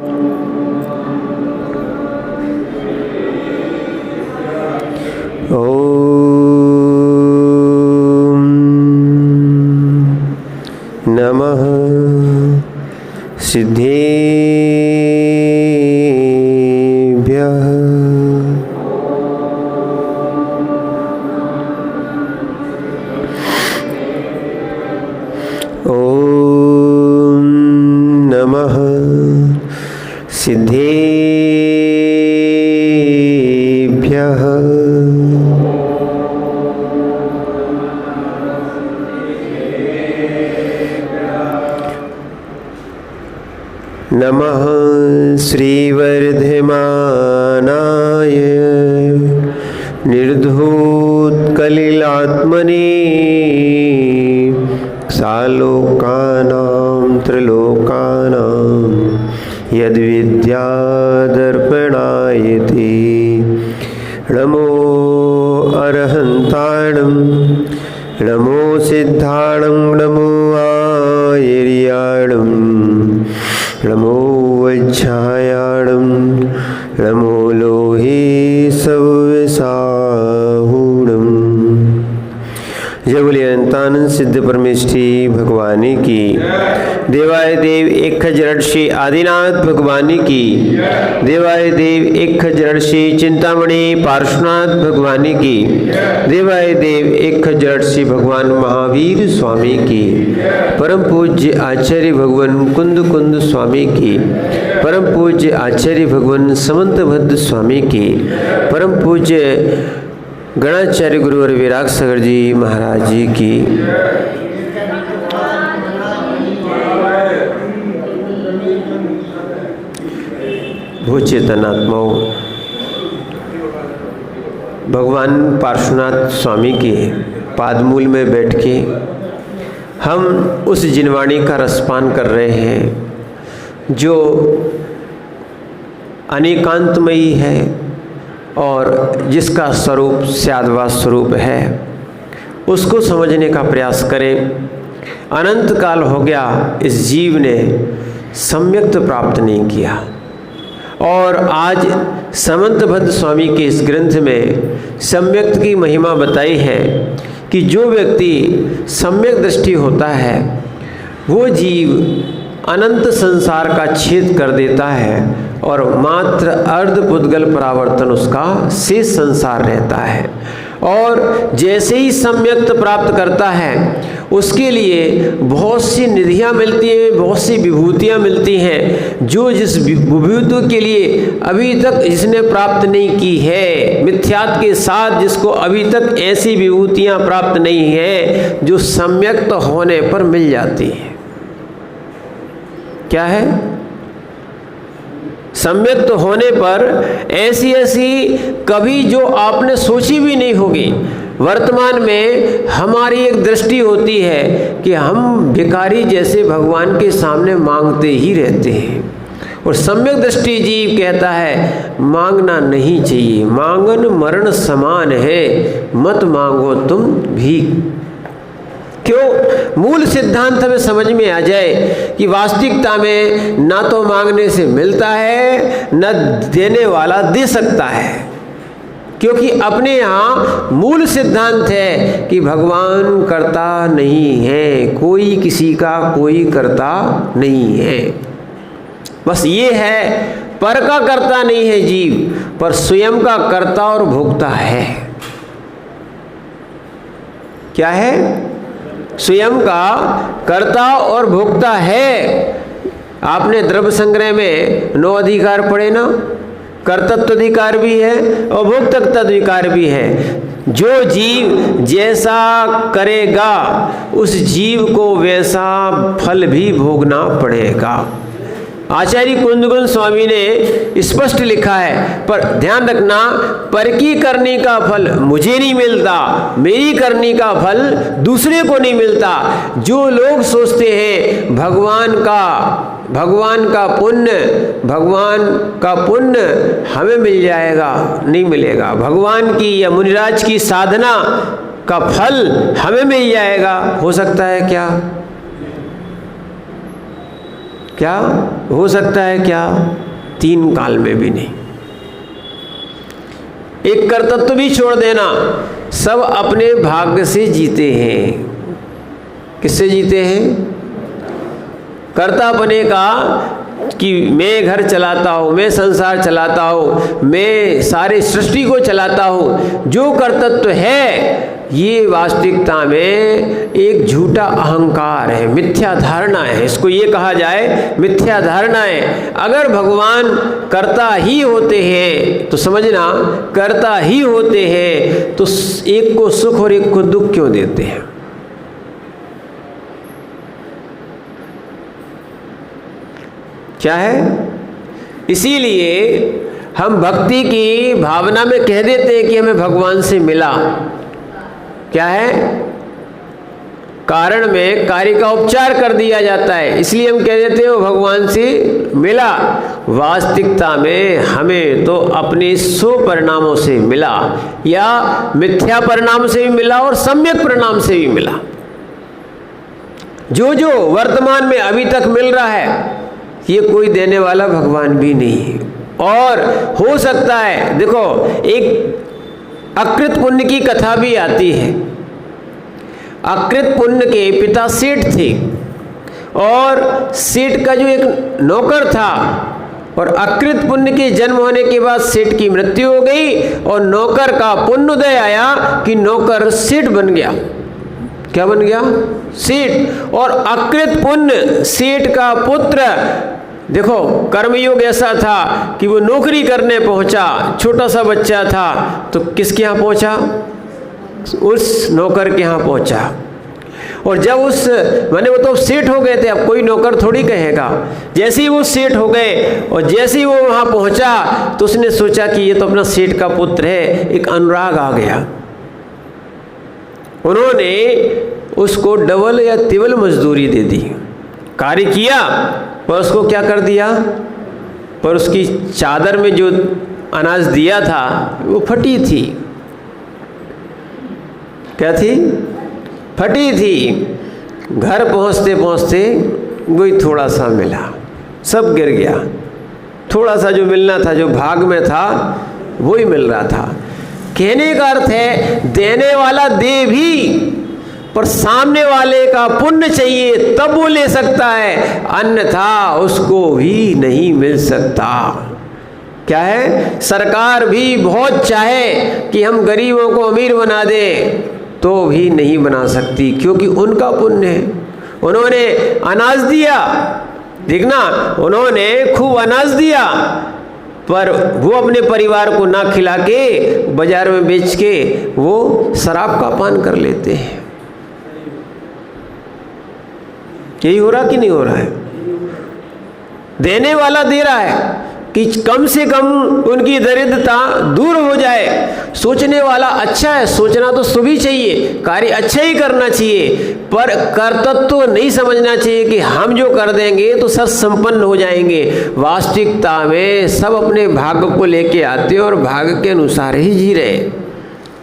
ओम नमः सिद्धेभ्यः। ओम नमः सिद्धेभ्यः। नमः श्रीवर्धमानाय निर्धूतकलिलात्मने सालोकानां त्रिलोकानां यद्विद्यादर्पणायते। नमो अरहन्ताणं नमो सिद्धाणं नमो आयर्याणं नमो वज्रायाणं नमो लोहे सवसाहूणं। जय बोलिए अनंतानंद सिद्ध परमेष्ठी भगवानी की। देवाय देव एक खजरक्षी आदिनाथ भगवानी की। देवाय देव एक खजरक्षी चिंतामणि पार्श्वनाथ भगवानी की। देवाय देव एक खजरक्षी भगवान महावीर स्वामी की। परम पूज्य आचार्य भगवान कुंद कुंद स्वामी की। परम पूज्य आचार्य भगवान समंतभद्र स्वामी की। परम पूज्य गणाचार्य गुरुवर विराग सागर जी महाराज जी की। भूचेतनात्माओं, भगवान पार्श्वनाथ स्वामी के पादमूल में बैठ के हम उस जिनवाणी का रसपान कर रहे हैं जो अनेकांतमयी है और जिसका स्वरूप स्याद्वा स्वरूप है। उसको समझने का प्रयास करें। अनंत काल हो गया इस जीव ने सम्यक्त प्राप्त नहीं किया और आज समंतभद्र स्वामी के इस ग्रंथ में सम्यक्त की महिमा बताई है कि जो व्यक्ति सम्यक दृष्टि होता है वो जीव अनंत संसार का छेद कर देता है और मात्र अर्ध पुद्गल परावर्तन उसका शेष संसार रहता है। और जैसे ही सम्यक्त प्राप्त करता है उसके लिए बहुत सी निधियाँ मिलती हैं, बहुत सी विभूतियाँ मिलती हैं जो जिस विभूति के लिए अभी तक जिसने प्राप्त नहीं की है, मिथ्यात्व के साथ जिसको अभी तक ऐसी विभूतियाँ प्राप्त नहीं है जो सम्यक्त होने पर मिल जाती हैं। क्या है? सम्यक्त होने पर ऐसी ऐसी कभी जो आपने सोची भी नहीं होगी। वर्तमान में हमारी एक दृष्टि होती है कि हम भिखारी जैसे भगवान के सामने मांगते ही रहते हैं और सम्यक दृष्टि जीव कहता है मांगना नहीं चाहिए, मांगन मरण समान है, मत मांगो तुम भीख। क्यों? मूल सिद्धांत हमें समझ में आ जाए कि वास्तविकता में ना तो मांगने से मिलता है न देने वाला दे सकता है, क्योंकि अपने यहाँ मूल सिद्धांत है कि भगवान करता नहीं है, कोई किसी का कोई करता नहीं है। बस ये है, पर का करता नहीं है जीव, पर स्वयं का कर्ता और भोक्ता है। क्या है? स्वयं का कर्ता और भोक्ता है। आपने द्रव्य संग्रह में 9 अधिकार पढ़े ना? कर्तत्व अधिकार भी है और भोक्तृत्व अधिकार भी है। जो जीव जैसा करेगा उस जीव को वैसा फल भी भोगना पड़ेगा। आचार्य कुंदकुंद स्वामी ने स्पष्ट लिखा है, पर ध्यान रखना, पर की करने का फल मुझे नहीं मिलता, मेरी करने का फल दूसरे को नहीं मिलता। जो लोग सोचते हैं भगवान का पुण्य हमें मिल जाएगा, नहीं मिलेगा। भगवान की या मुनिराज की साधना का फल हमें मिल जाएगा, हो सकता है क्या? क्या हो सकता है? क्या 3 काल में भी नहीं। एक कर्तृत्व भी छोड़ देना, सब अपने भाग्य से जीते हैं। किससे जीते हैं? कर्तापने का कि मैं घर चलाता हूँ, मैं संसार चलाता हूँ, मैं सारे सृष्टि को चलाता हूँ, जो कर्तृत्व है ये वास्तविकता में एक झूठा अहंकार है, मिथ्या धारणा है। इसको ये कहा जाए मिथ्या धारणा है। अगर भगवान कर्ता ही होते हैं तो समझना, कर्ता ही होते हैं तो एक को सुख और एक को दुख क्यों देते हैं? क्या है? इसीलिए हम भक्ति की भावना में कह देते हैं कि हमें भगवान से मिला। क्या है? कारण में कार्य का उपचार कर दिया जाता है, इसलिए हम कह देते हैं वो भगवान से मिला। वास्तविकता में हमें तो अपने सो परिणामों से मिला, या मिथ्या परिणाम से भी मिला और सम्यक परिणाम से भी मिला। जो जो वर्तमान में अभी तक मिल रहा है ये कोई देने वाला भगवान भी नहीं है। और हो सकता है, देखो, एक अकृत पुण्य की कथा भी आती है। अकृत पुण्य के पिता सेठ थे और सेठ का जो एक नौकर था, और अकृत पुण्य के जन्म होने के बाद सेठ की मृत्यु हो गई और नौकर का पुण्योदय आया कि नौकर सेठ बन गया। क्या बन गया? सेठ। और अकृत पुण्य सेठ का पुत्र, देखो कर्मयोग ऐसा था कि वो नौकरी करने पहुंचा, छोटा सा बच्चा था, तो किसके यहाँ पहुंचा? उस नौकर के यहाँ पहुंचा। और जब उस माने वो तो सेठ हो गए थे, अब कोई नौकर थोड़ी कहेगा। जैसे ही वो सेठ हो गए और जैसे ही वो वहाँ पहुंचा तो उसने सोचा कि ये तो अपना सेठ का पुत्र है, एक अनुराग आ गया। उन्होंने उसको डबल या तिबल मजदूरी दे दी, कार्य किया, पर उसको क्या कर दिया? पर उसकी चादर में जो अनाज दिया था वो फटी थी। क्या थी? फटी थी। घर पहुंचते पहुंचते वही थोड़ा सा मिला, सब गिर गया। थोड़ा सा जो मिलना था, जो भाग में था, वही मिल रहा था। कहने का अर्थ है देने वाला दे भी, पर सामने वाले का पुण्य चाहिए तब वो ले सकता है, अन्यथा उसको भी नहीं मिल सकता। क्या है? सरकार भी बहुत चाहे कि हम गरीबों को अमीर बना दे तो भी नहीं बना सकती, क्योंकि उनका पुण्य है। उन्होंने अनाज दिया, देखना, उन्होंने खूब अनाज दिया, पर वो अपने परिवार को ना खिला के बाजार में बेच के वो शराब का पान कर लेते हैं। यही हो रहा कि नहीं हो रहा है? देने वाला दे रहा है कि कम से कम उनकी दरिद्रता दूर हो जाए। सोचने वाला अच्छा है, सोचना तो सभी चाहिए, कार्य अच्छा ही करना चाहिए, पर कर्तव्य तो नहीं समझना चाहिए कि हम जो कर देंगे तो सब संपन्न हो जाएंगे। वास्तविकता में सब अपने भाग्य को लेके आते हैं और भाग्य के अनुसार ही जी रहे।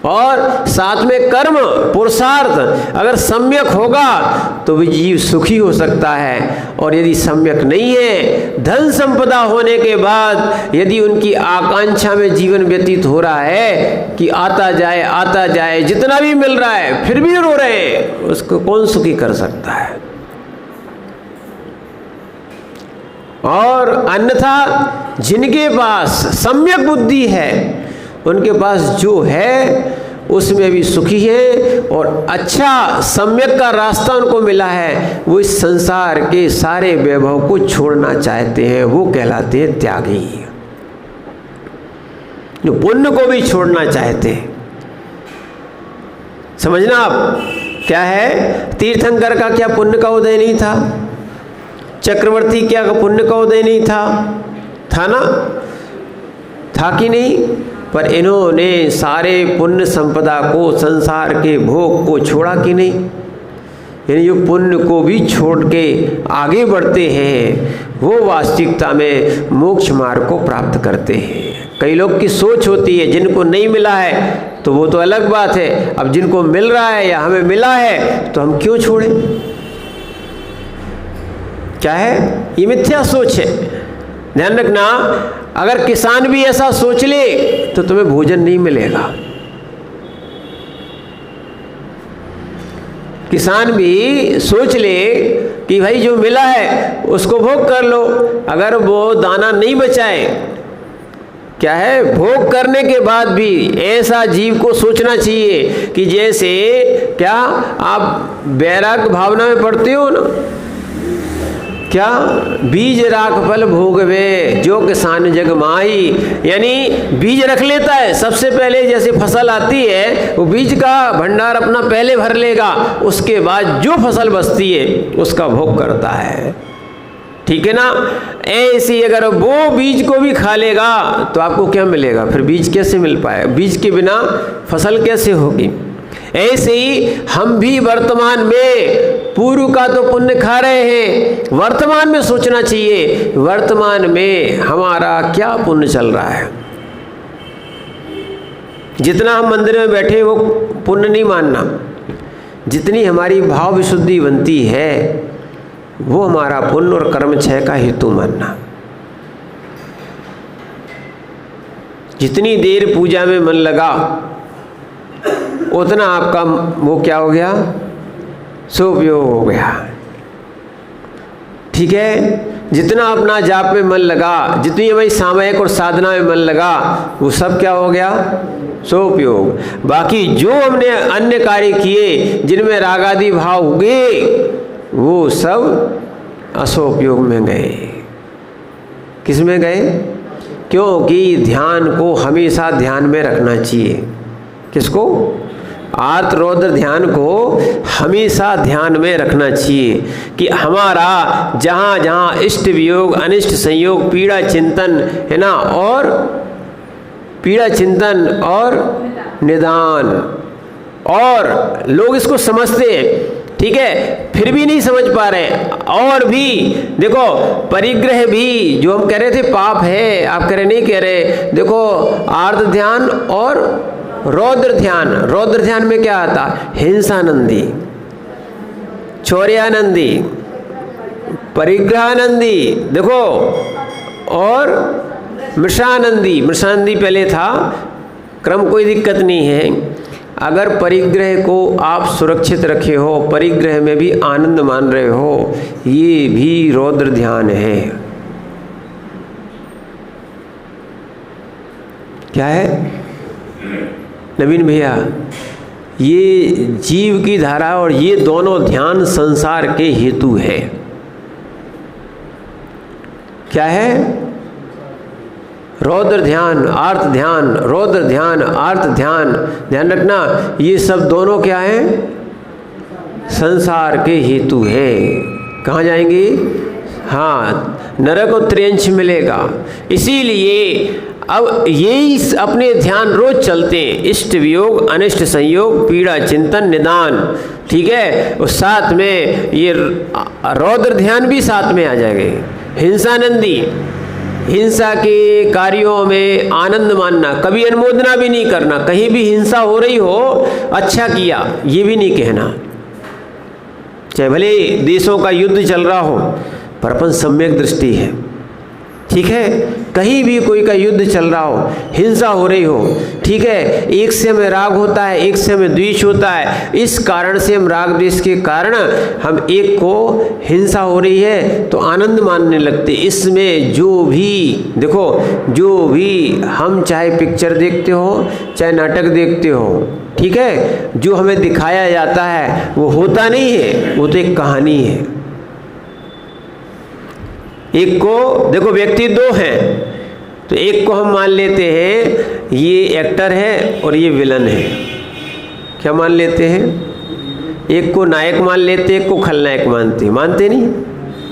और साथ में कर्म पुरुषार्थ अगर सम्यक होगा तो भी जीव सुखी हो सकता है, और यदि सम्यक नहीं है, धन संपदा होने के बाद यदि उनकी आकांक्षा में जीवन व्यतीत हो रहा है कि आता जाए, जितना भी मिल रहा है फिर भी रो रहे हैं, उसको कौन सुखी कर सकता है? और अन्यथा जिनके पास सम्यक बुद्धि है, उनके पास जो है उसमें भी सुखी है, और अच्छा सम्यक का रास्ता उनको मिला है। वो इस संसार के सारे वैभव को छोड़ना चाहते हैं, वो कहलाते हैं त्यागी। जो पुण्य को भी छोड़ना चाहते हैं। समझना आप क्या है? तीर्थंकर का क्या पुण्य का उदय नहीं था? चक्रवर्ती क्या पुण्य का उदय नहीं था? था ना? था कि नहीं? पर इन्होंने सारे पुण्य संपदा को, संसार के भोग को छोड़ा कि नहीं? यानी जो पुण्य को भी छोड़ के आगे बढ़ते हैं वो वास्तविकता में मोक्ष मार्ग को प्राप्त करते हैं। कई लोग की सोच होती है जिनको नहीं मिला है तो वो तो अलग बात है, अब जिनको मिल रहा है या हमें मिला है तो हम क्यों छोड़ें? क्या है? ये मिथ्या सोच है। ध्यान रखना, अगर किसान भी ऐसा सोच ले तो तुम्हें भोजन नहीं मिलेगा। किसान भी सोच ले कि भाई जो मिला है उसको भोग कर लो, अगर वो दाना नहीं बचाए, क्या है, भोग करने के बाद भी ऐसा जीव को सोचना चाहिए कि जैसे क्या आप वैराग्य भावना में पढ़ते हो ना, क्या बीज राख फल भोगवे जो किसान जग माई, यानी बीज रख लेता है सबसे पहले, जैसे फसल आती है वो बीज का भंडार अपना पहले भर लेगा, उसके बाद जो फसल बचती है उसका भोग करता है। ठीक है ना? ऐसे अगर वो बीज को भी खा लेगा तो आपको क्या मिलेगा? फिर बीज कैसे मिल पाए? बीज के बिना फसल कैसे होगी? ऐसे ही हम भी वर्तमान में पूर्व का तो पुण्य खा रहे हैं, वर्तमान में सोचना चाहिए वर्तमान में हमारा क्या पुण्य चल रहा है। जितना हम मंदिर में बैठे वो पुण्य नहीं मानना, जितनी हमारी भाव विशुद्धि बनती है वो हमारा पुण्य और कर्म क्षय का हेतु मानना। जितनी देर पूजा में मन लगा उतना आपका वो क्या हो गया? सोपयोग हो गया। ठीक है? जितना अपना जाप में मन लगा, जितनी हमारी सामयिक और साधना में मन लगा, वो सब क्या हो गया? सोपयोग। बाकी जो हमने अन्य कार्य किए जिनमें रागादि भाव हुए वो सब असोपयोग में गए। किस में गए? क्योंकि ध्यान को हमेशा ध्यान में रखना चाहिए। किसको? आर्त रौद्र ध्यान को हमेशा ध्यान में रखना चाहिए कि हमारा जहाँ जहाँ इष्ट वियोग, अनिष्ट संयोग, पीड़ा चिंतन है ना, और पीड़ा चिंतन और निदान, और लोग इसको समझते हैं, ठीक है, फिर भी नहीं समझ पा रहे। और भी देखो, परिग्रह भी जो हम कह रहे थे पाप है, आप कह रहे नहीं कह रहे। देखो आर्त ध्यान और रौद्र ध्यान, रौद्र ध्यान में क्या आता? हिंसानंदी, चौर्यानंदी, परिग्रहानंदी, देखो, और मृषानंदी। मृषानंदी पहले था, क्रम कोई दिक्कत नहीं है। अगर परिग्रह को आप सुरक्षित रखे हो, परिग्रह में भी आनंद मान रहे हो, ये भी रौद्र ध्यान है। क्या है नवीन भैया? ये जीव की धारा और ये दोनों ध्यान संसार के हेतु है। क्या है? रौद्र ध्यान, आर्त ध्यान, रौद्र ध्यान, आर्त ध्यान। ध्यान रखना, ये सब दोनों क्या हैं? संसार के हेतु है। कहाँ जाएंगे? हाँ, नरक और त्रियंश मिलेगा। इसीलिए अब यही अपने ध्यान रोज चलते हैं, इष्ट वियोग, अनिष्ट संयोग, पीड़ा चिंतन, निदान। ठीक है? और साथ में ये रौद्र ध्यान भी साथ में आ जाएगा। हिंसानंदी, हिंसा के कार्यों में आनंद मानना, कभी अनुमोदना भी नहीं करना। कहीं भी हिंसा हो रही हो, अच्छा किया ये भी नहीं कहना, चाहे भले देशों का युद्ध चल रहा हो, पर अपन सम्यक दृष्टि है। ठीक है? कहीं भी कोई का युद्ध चल रहा हो, हिंसा हो रही हो, ठीक है, एक से हमें राग होता है, एक से हमें द्वेष होता है। इस कारण से हम राग द्वेष के कारण हम एक को हिंसा हो रही है तो आनंद मानने लगते। इसमें जो भी देखो, जो भी हम चाहे पिक्चर देखते हो, चाहे नाटक देखते हो, ठीक है, जो हमें दिखाया जाता है वो होता नहीं है, वो तो एक कहानी है। एक को देखो, व्यक्ति दो हैं तो एक को हम मान लेते हैं ये एक्टर है और ये विलन है। क्या मान लेते हैं? एक को नायक मान लेते, एक को खलनायक मानते। मानते नहीं?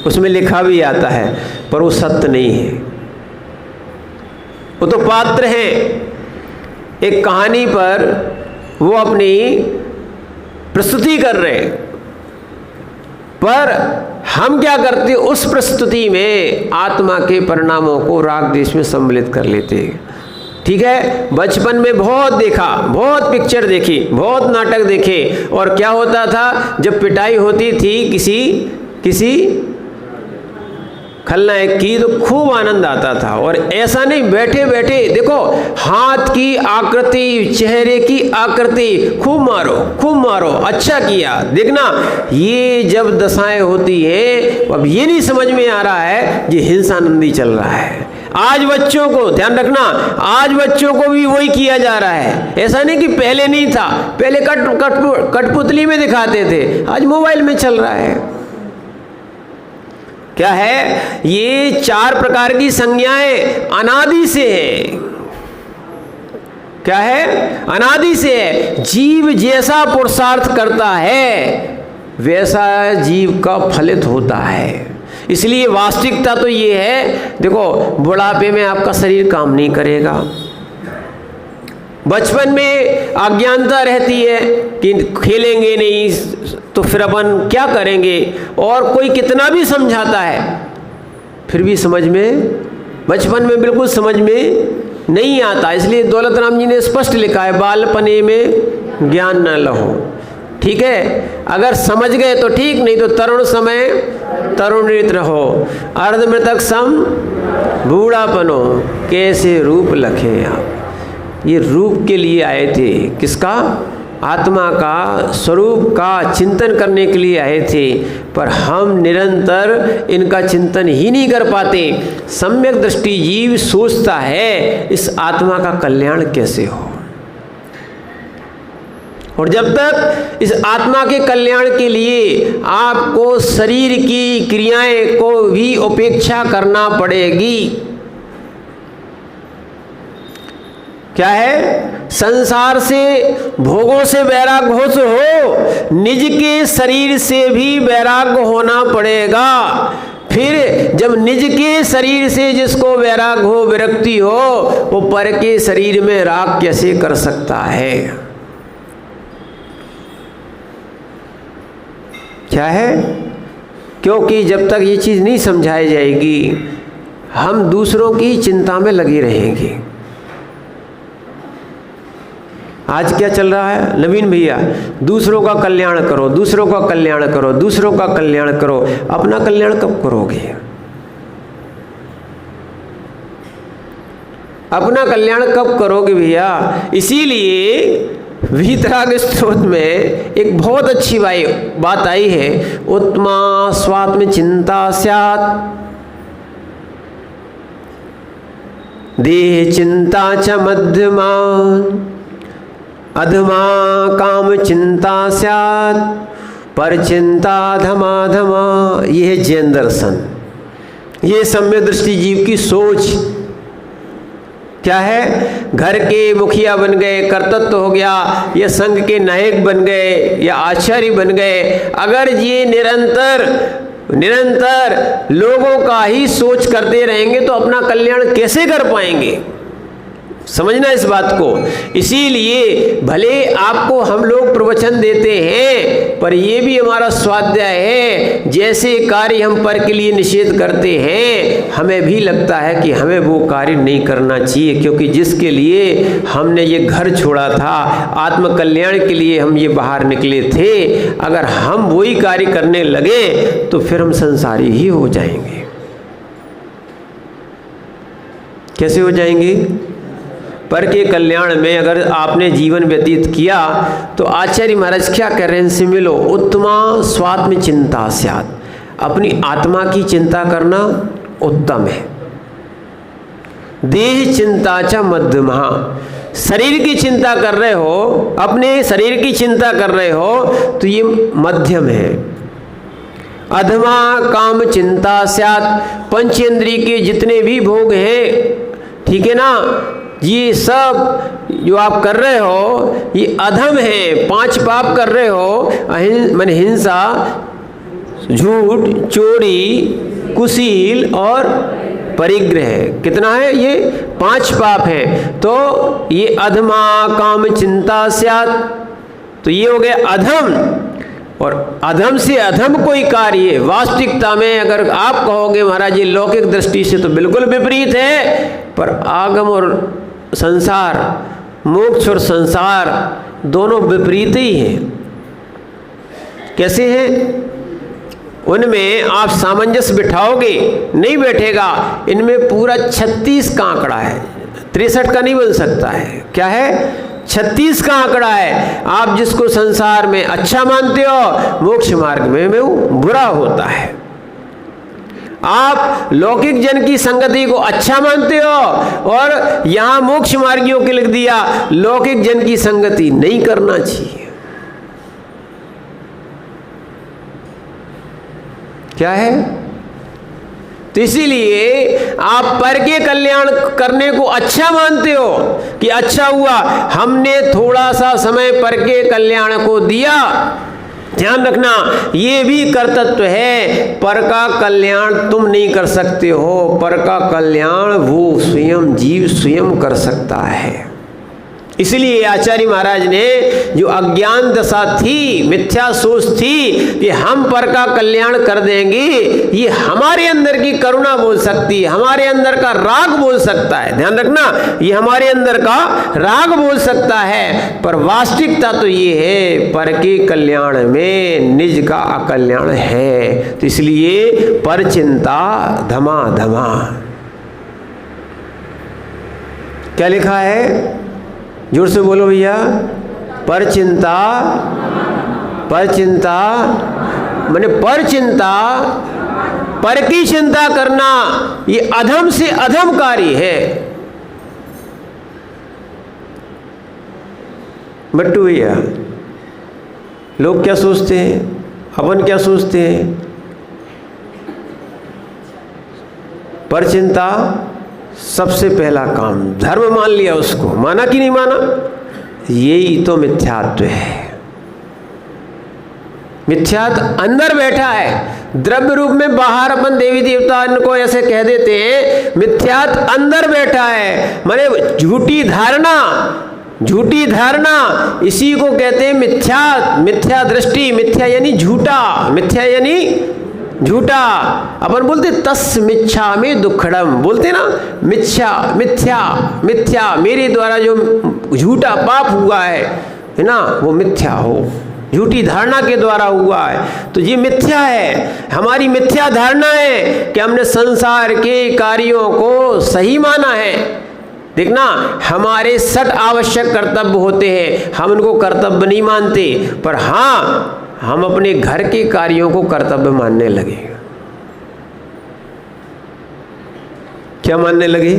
उसमें लिखा भी आता है, पर वो सत्य नहीं है, वो तो पात्र हैं। एक कहानी पर वो अपनी प्रस्तुति कर रहे हैं, पर हम क्या करते? उस प्रस्तुति में आत्मा के परिणामों को राग द्वेष में सम्मिलित कर लेते हैं। ठीक है? बचपन में बहुत देखा, बहुत पिक्चर देखी, बहुत नाटक देखे, और क्या होता था जब पिटाई होती थी किसी खलनायक की तो खूब आनंद आता था। और ऐसा नहीं बैठे बैठे देखो, हाथ की आकृति, चेहरे की आकृति, खूब मारो, अच्छा किया। देखना, ये जब दशाएं होती हैं, अब ये नहीं समझ में आ रहा है ये हिंसानंदी चल रहा है। आज बच्चों को ध्यान रखना, आज बच्चों को भी वही किया जा रहा है। ऐसा नहीं कि पहले नहीं था, पहले कठपुतली में दिखाते थे, आज मोबाइल में चल रहा है। क्या है? ये 4 प्रकार की संज्ञाएं अनादि से है। क्या है? अनादि से है। जीव जैसा पुरुषार्थ करता है वैसा जीव का फलित होता है। इसलिए वास्तविकता तो ये है, देखो बुढ़ापे में आपका शरीर काम नहीं करेगा, बचपन में अज्ञानता रहती है कि खेलेंगे नहीं तो फिर अपन क्या करेंगे, और कोई कितना भी समझाता है फिर भी समझ में, बचपन में बिल्कुल समझ में नहीं आता। इसलिए दौलत राम जी ने स्पष्ट लिखा है, बालपने में ज्ञान न लहो। ठीक है, अगर समझ गए तो ठीक, नहीं तो तरुण समय तरुणित रहो, अर्धमृतक सम बूढ़ापनो, कैसे रूप लखे आप। ये रूप के लिए आए थे, किसका? आत्मा का, स्वरूप का चिंतन करने के लिए आए थे, पर हम निरंतर इनका चिंतन ही नहीं कर पाते। सम्यक दृष्टि जीव सोचता है इस आत्मा का कल्याण कैसे हो, और जब तक इस आत्मा के कल्याण के लिए आपको शरीर की क्रियाएं को भी उपेक्षा करना पड़ेगी। क्या है? संसार से, भोगों से वैराग्य हो, निज के शरीर से भी वैराग्य होना पड़ेगा। फिर जब निज के शरीर से जिसको वैराग्य हो, विरक्ति हो, वो पर के शरीर में राग कैसे कर सकता है? क्या है? क्योंकि जब तक ये चीज़ नहीं समझाई जाएगी हम दूसरों की चिंता में लगे रहेंगे। आज क्या चल रहा है नवीन भैया? दूसरों का कल्याण करो, दूसरों का कल्याण करो, दूसरों का कल्याण करो, अपना कल्याण कब करोगे? अपना कल्याण कब करोगे भैया? इसीलिए वीतराग स्तोत्र में एक बहुत अच्छी बात आई है, उत्तमा स्वात्म चिंता स्यात् देह चिंता च मध्यमा अधमा काम चिंता स्यात् पर चिंता धमाधमा। ये है जैन दर्शन, ये सम्यक दृष्टि जीव की सोच। क्या है? घर के मुखिया बन गए, कर्तृत्व हो गया, या संघ के नायक बन गए, या आचार्य बन गए, अगर ये निरंतर लोगों का ही सोच करते रहेंगे तो अपना कल्याण कैसे कर पाएंगे? समझना इस बात को। इसीलिए भले आपको हम लोग प्रवचन देते हैं, पर ये भी हमारा स्वाध्याय है। जैसे कार्य हम पर के लिए निषेध करते हैं, हमें भी लगता है कि हमें वो कार्य नहीं करना चाहिए, क्योंकि जिसके लिए हमने ये घर छोड़ा था, आत्म कल्याण के लिए हम ये बाहर निकले थे, अगर हम वही कार्य करने लगे तो फिर हम संसारी ही हो जाएंगे। कैसे हो जाएंगे? पर के कल्याण में अगर आपने जीवन व्यतीत किया तो आचार्य महाराज क्या कह रहे हैं, इनसे मिलो। उत्तमा स्वात्म चिंता स्यात्, अपनी आत्मा की चिंता करना उत्तम है। देह चिंता च मध्यमा, शरीर की चिंता कर रहे हो, अपने शरीर की चिंता कर रहे हो तो ये मध्यम है। अधमा काम चिंता स्यात्, पंचेंद्रिय के जितने भी भोग हैं, ठीक है ना, ये सब जो आप कर रहे हो ये अधम है। 5 पाप कर रहे हो, मन हिंसा, झूठ, चोरी, कुशील और परिग्रह। कितना है? ये 5 पाप है। तो ये अधमा काम चिंता स्यात्, तो ये हो गया अधम। और अधम से अधम कोई कार्य वास्तविकता में अगर आप कहोगे महाराज ये लौकिक दृष्टि से तो बिल्कुल विपरीत है, पर आगम और संसार, मोक्ष और संसार दोनों विपरीत ही हैं। कैसे हैं? उनमें आप सामंजस्य बिठाओगे, नहीं बैठेगा। इनमें पूरा 36 का आंकड़ा है, 63 का नहीं बन सकता है। क्या है? 36 का आंकड़ा है। आप जिसको संसार में अच्छा मानते हो, मोक्ष मार्ग में वो बुरा होता है। आप लौकिक जन की संगति को अच्छा मानते हो और यहां मोक्ष मार्गियों के लिख दिया लौकिक जन की संगति नहीं करना चाहिए। क्या है? तो इसीलिए आप पर के कल्याण करने को अच्छा मानते हो कि अच्छा हुआ हमने थोड़ा सा समय पर के कल्याण को दिया। ध्यान रखना, ये भी कर्तव्य है। पर का कल्याण तुम नहीं कर सकते हो, पर का कल्याण वो स्वयं जीव स्वयं कर सकता है। इसलिए आचार्य महाराज ने जो अज्ञान दशा थी, मिथ्या सोच थी कि हम पर का कल्याण कर देंगे, ये हमारे अंदर की करुणा बोल सकती है, हमारे अंदर का राग बोल सकता है। ध्यान रखना, ये हमारे अंदर का राग बोल सकता है, पर वास्तविकता तो ये है पर के कल्याण में निज का अकल्याण है। तो इसलिए पर चिंता धमा धमा। क्या लिखा है? जोर से बोलो भैया। पर चिंता माने पर चिंता, पर की चिंता करना ये अधम से अधम कार्य है। बट्टू भैया, लोग क्या सोचते हैं, अपन क्या सोचते हैं? पर चिंता सबसे पहला काम, धर्म मान लिया उसको, माना कि नहीं माना? यही तो मिथ्यात्व है। मिथ्यात्व अंदर बैठा है, द्रव्य रूप में बाहर अपन देवी देवता इनको ऐसे कह देते हैं। मिथ्यात्व अंदर बैठा है, माने झूठी धारणा, इसी को कहते हैं मिथ्या दृष्टि। मिथ्या यानी झूठा, मिथ्या यानी झूठा। अपन बोलते तस् मिच्छा में दुखड़म, बोलते ना, मिथ्या मेरे द्वारा जो झूठा पाप हुआ है ना, वो मिथ्या हो, झूठी धारणा के द्वारा हुआ है। तो ये मिथ्या है, हमारी मिथ्या धारणा है कि हमने संसार के कार्यों को सही माना है। देखना, हमारे 60 आवश्यक कर्तव्य होते हैं, हम उनको कर्तव्य नहीं मानते, पर हाँ हम अपने घर के कार्यों को कर्तव्य मानने लगे। क्या मानने लगे?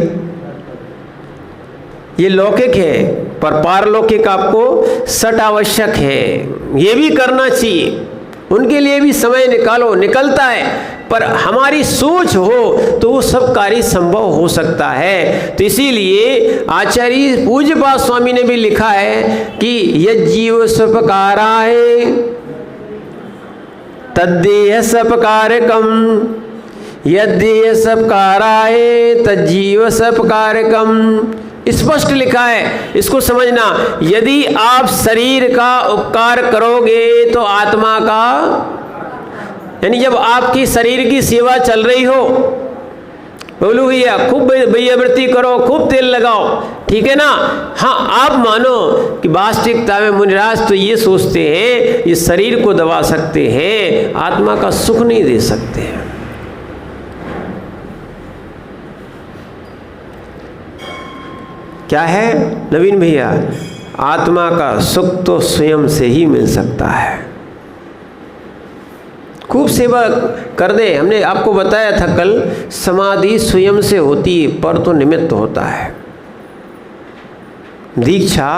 ये लौकिक है, पर पारलौकिक आपको 60 आवश्यक है, ये भी करना चाहिए। उनके लिए भी समय निकालो, निकलता है, पर हमारी सोच हो तो वो सब कार्य संभव हो सकता है। तो इसीलिए आचार्य पूज्यपाद स्वामी ने भी लिखा है कि यज्जीव स्वपकाराय तद्देह सपकारकम, यद्देह सपकाराय तज्जीव सपकारकम। स्पष्ट लिखा है, इसको समझना। यदि आप शरीर का उपकार करोगे तो आत्मा का, यानी जब आपकी शरीर की सेवा चल रही हो, बोलो भैया खूब भैयावृत्ति करो, खूब तेल लगाओ, ठीक है ना। हाँ, आप मानो कि वास्तविकता में मुनिराज तो ये सोचते हैं ये शरीर को दबा सकते हैं, आत्मा का सुख नहीं दे सकते हैं। क्या है नवीन भैया? आत्मा का सुख तो स्वयं से ही मिल सकता है। खूब सेवा कर दे। हमने आपको बताया था कल, समाधि स्वयं से होती है, पर तो निमित्त होता है। दीक्षा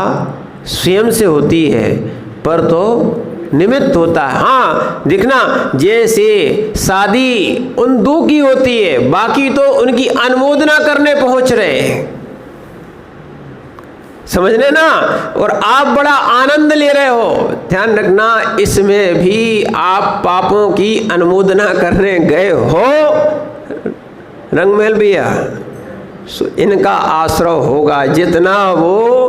स्वयं से होती है, पर तो निमित्त होता है। हाँ, देखना, जैसे शादी उन दो की होती है, बाकी तो उनकी अनुमोदना करने पहुंच रहे हैं, समझने ना, और आप बड़ा आनंद ले रहे हो। ध्यान रखना, इसमें भी आप पापों की अनुमोदना करने गए हो। रंगमहल भैया, इनका आश्रय होगा, जितना वो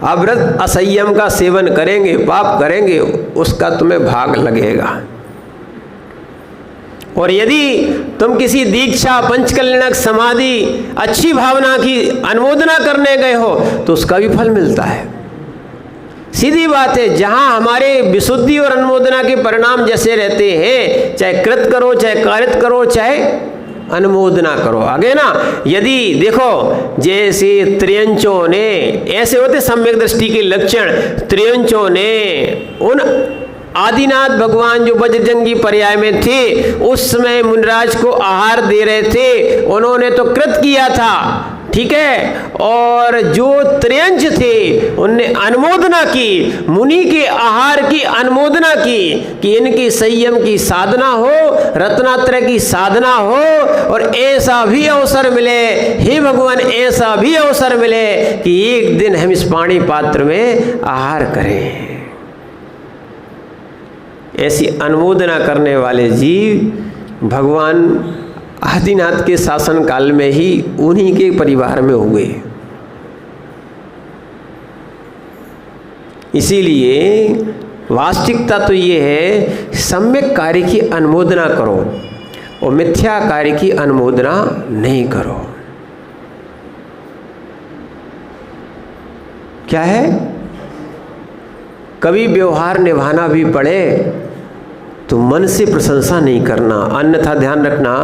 अव्रत असंयम का सेवन करेंगे, पाप करेंगे, उसका तुम्हें भाग लगेगा। और यदि तुम किसी दीक्षा, पंचकल्याणक समाधि, अच्छी भावना की अनुमोदना करने गए हो तो उसका भी फल मिलता है। सीधी बात है। जहाँ हमारे विशुद्धि और अनुमोदना के परिणाम जैसे रहते हैं, चाहे कृत करो, चाहे कारित करो, चाहे अनुमोदना करो, आगे ना। यदि देखो जैसे त्रियंचों ने, ऐसे होते सम्यक दृष्टि के लक्षण, त्रियंचों ने उन आदिनाथ भगवान जो वज्रजंगी पर्याय में थे उस समय मुनिराज को आहार दे रहे थे, उन्होंने तो कृत किया था, ठीक है। और जो त्रियंच थे उनने अनुमोदना की, मुनि के आहार की अनुमोदना की कि इनकी संयम की साधना हो, रत्नात्रय की साधना हो, और ऐसा भी अवसर मिले, हे भगवान ऐसा भी अवसर मिले कि एक दिन हम इस पानी पात्र में आहार करें। ऐसी अनुमोदना करने वाले जीव भगवान आदिनाथ के शासन काल में ही उन्हीं के परिवार में हुए। इसीलिए वास्तविकता तो ये है, सम्यक कार्य की अनुमोदना करो और मिथ्या कार्य की अनुमोदना नहीं करो। क्या है? कभी व्यवहार निभाना भी पड़े तो मन से प्रशंसा नहीं करना, अन्यथा ध्यान रखना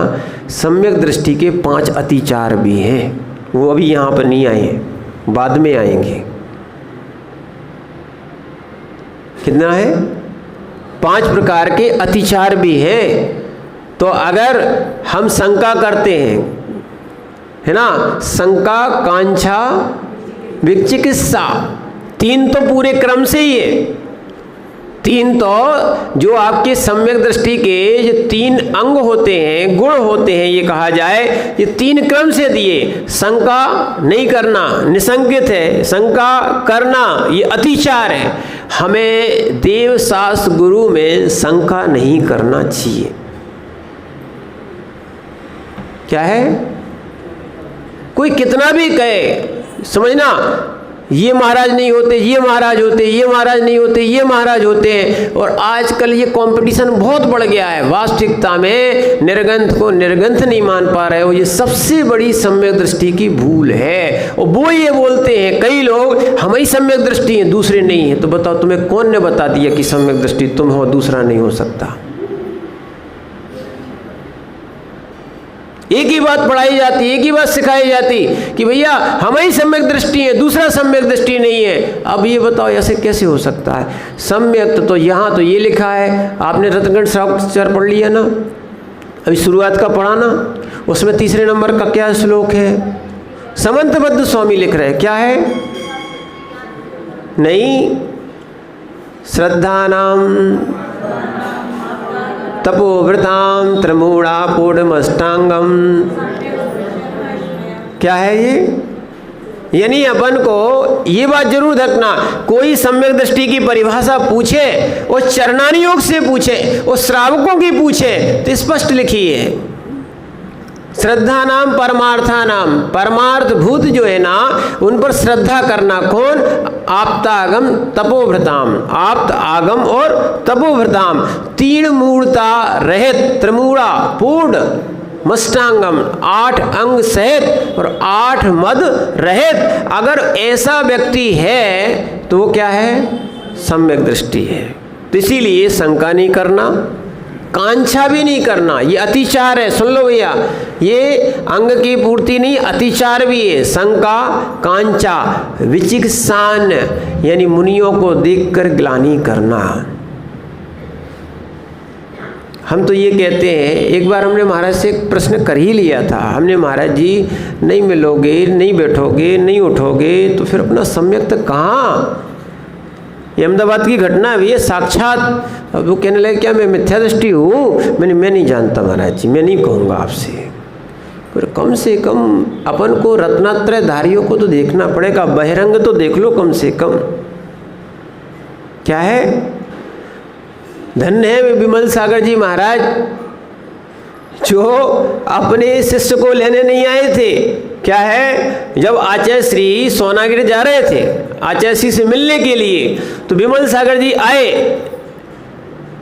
सम्यक दृष्टि के 5 अतिचार भी हैं, वो अभी यहाँ पर नहीं आए हैं, बाद में आएंगे। कितना है? 5 प्रकार के अतिचार भी हैं। तो अगर हम शंका करते हैं, है ना, शंका, कांक्षा, विचिकित्सा, 3 तो पूरे क्रम से ही है। 3 तो जो आपके सम्यक दृष्टि के जो 3 अंग होते हैं, गुण होते हैं, ये कहा जाए, ये 3 क्रम से दिए। शंका नहीं करना निसंकित है, शंका करना ये अतिचार है। हमें देव शास्त्र गुरु में शंका नहीं करना चाहिए। क्या है? कोई कितना भी कहे, समझना, ये महाराज नहीं होते, ये महाराज होते, ये महाराज नहीं होते, ये महाराज होते हैं। और आजकल ये कंपटीशन बहुत बढ़ गया है। वास्तविकता में निर्ग्रंथ को निर्ग्रंथ नहीं मान पा रहे हो, ये सबसे बड़ी सम्यक दृष्टि की भूल है। और वो ये बोलते हैं कई लोग, हम ही सम्यक दृष्टि हैं, दूसरे नहीं है। तो बताओ तुम्हें कौन ने बता दिया कि सम्यक दृष्टि तुम हो, दूसरा नहीं हो सकता? एक ही बात पढ़ाई जाती, एक ही बात सिखाई जाती कि भैया हम ही सम्यक दृष्टि है, दूसरा सम्यक दृष्टि नहीं है। अब ये बताओ ऐसे कैसे हो सकता है? सम्यक तो यहाँ तो ये लिखा है, आपने रत्नगण शास्त्र पढ़ लिया ना, अभी शुरुआत का पढ़ा ना, उसमें 3 नंबर का क्या श्लोक है? समंतबद्ध स्वामी लिख रहे हैं, क्या है? नहीं, श्रद्धानाम तपोवृताम त्रिमूढ़ा पूर्णमष्टांगम। क्या है ये? यानी अपन को ये बात जरूर रखना, कोई सम्यक दृष्टि की परिभाषा पूछे और चरणानी योग से पूछे और श्रावकों की पूछे तो स्पष्ट लिखी है, श्रद्धा नाम परमार्था नाम, परमार्थ भूत जो है ना उन पर श्रद्धा करना। कौन? आप्तागम तपोभृताम, आप्त आगम और तपोभृताम, 3 मूर्ता रहित, त्रिमूढ़ा पूर्ण मष्टांगम, 8 अंग सहित और 8 मद रहित। अगर ऐसा व्यक्ति है तो वो क्या है? सम्यक दृष्टि है। तो इसीलिए शंका नहीं करना, कांक्षा भी नहीं करना, ये अतिचार है। सुन लो भैया, ये अंग की पूर्ति नहीं, अतिचार भी है। शंका, कांक्षा, विचिकित्सान यानी मुनियों को देखकर ग्लानि करना। हम तो ये कहते हैं, एक बार हमने महाराज से एक प्रश्न कर ही लिया था। हमने, महाराज जी नहीं मिलोगे, नहीं बैठोगे, नहीं उठोगे तो फिर अपना सम्यक तक कहाँ? ये अहमदाबाद की घटना है भैया, साक्षात। अब वो कहने लगे क्या मैं मिथ्या दृष्टि हूँ? मैं नहीं जानता महाराज जी, मैं नहीं कहूँगा आपसे। पर कम से कम अपन को रत्नात्रय धारियों को तो देखना पड़ेगा, बहिरंग तो देख लो कम से कम। क्या है? धन्य है विमल सागर जी महाराज, जो अपने शिष्य को लेने नहीं आए थे। क्या है? जब आचार्य श्री सोनागिरी जा रहे थे आचार्य श्री से मिलने के लिए, तो विमल सागर जी आए।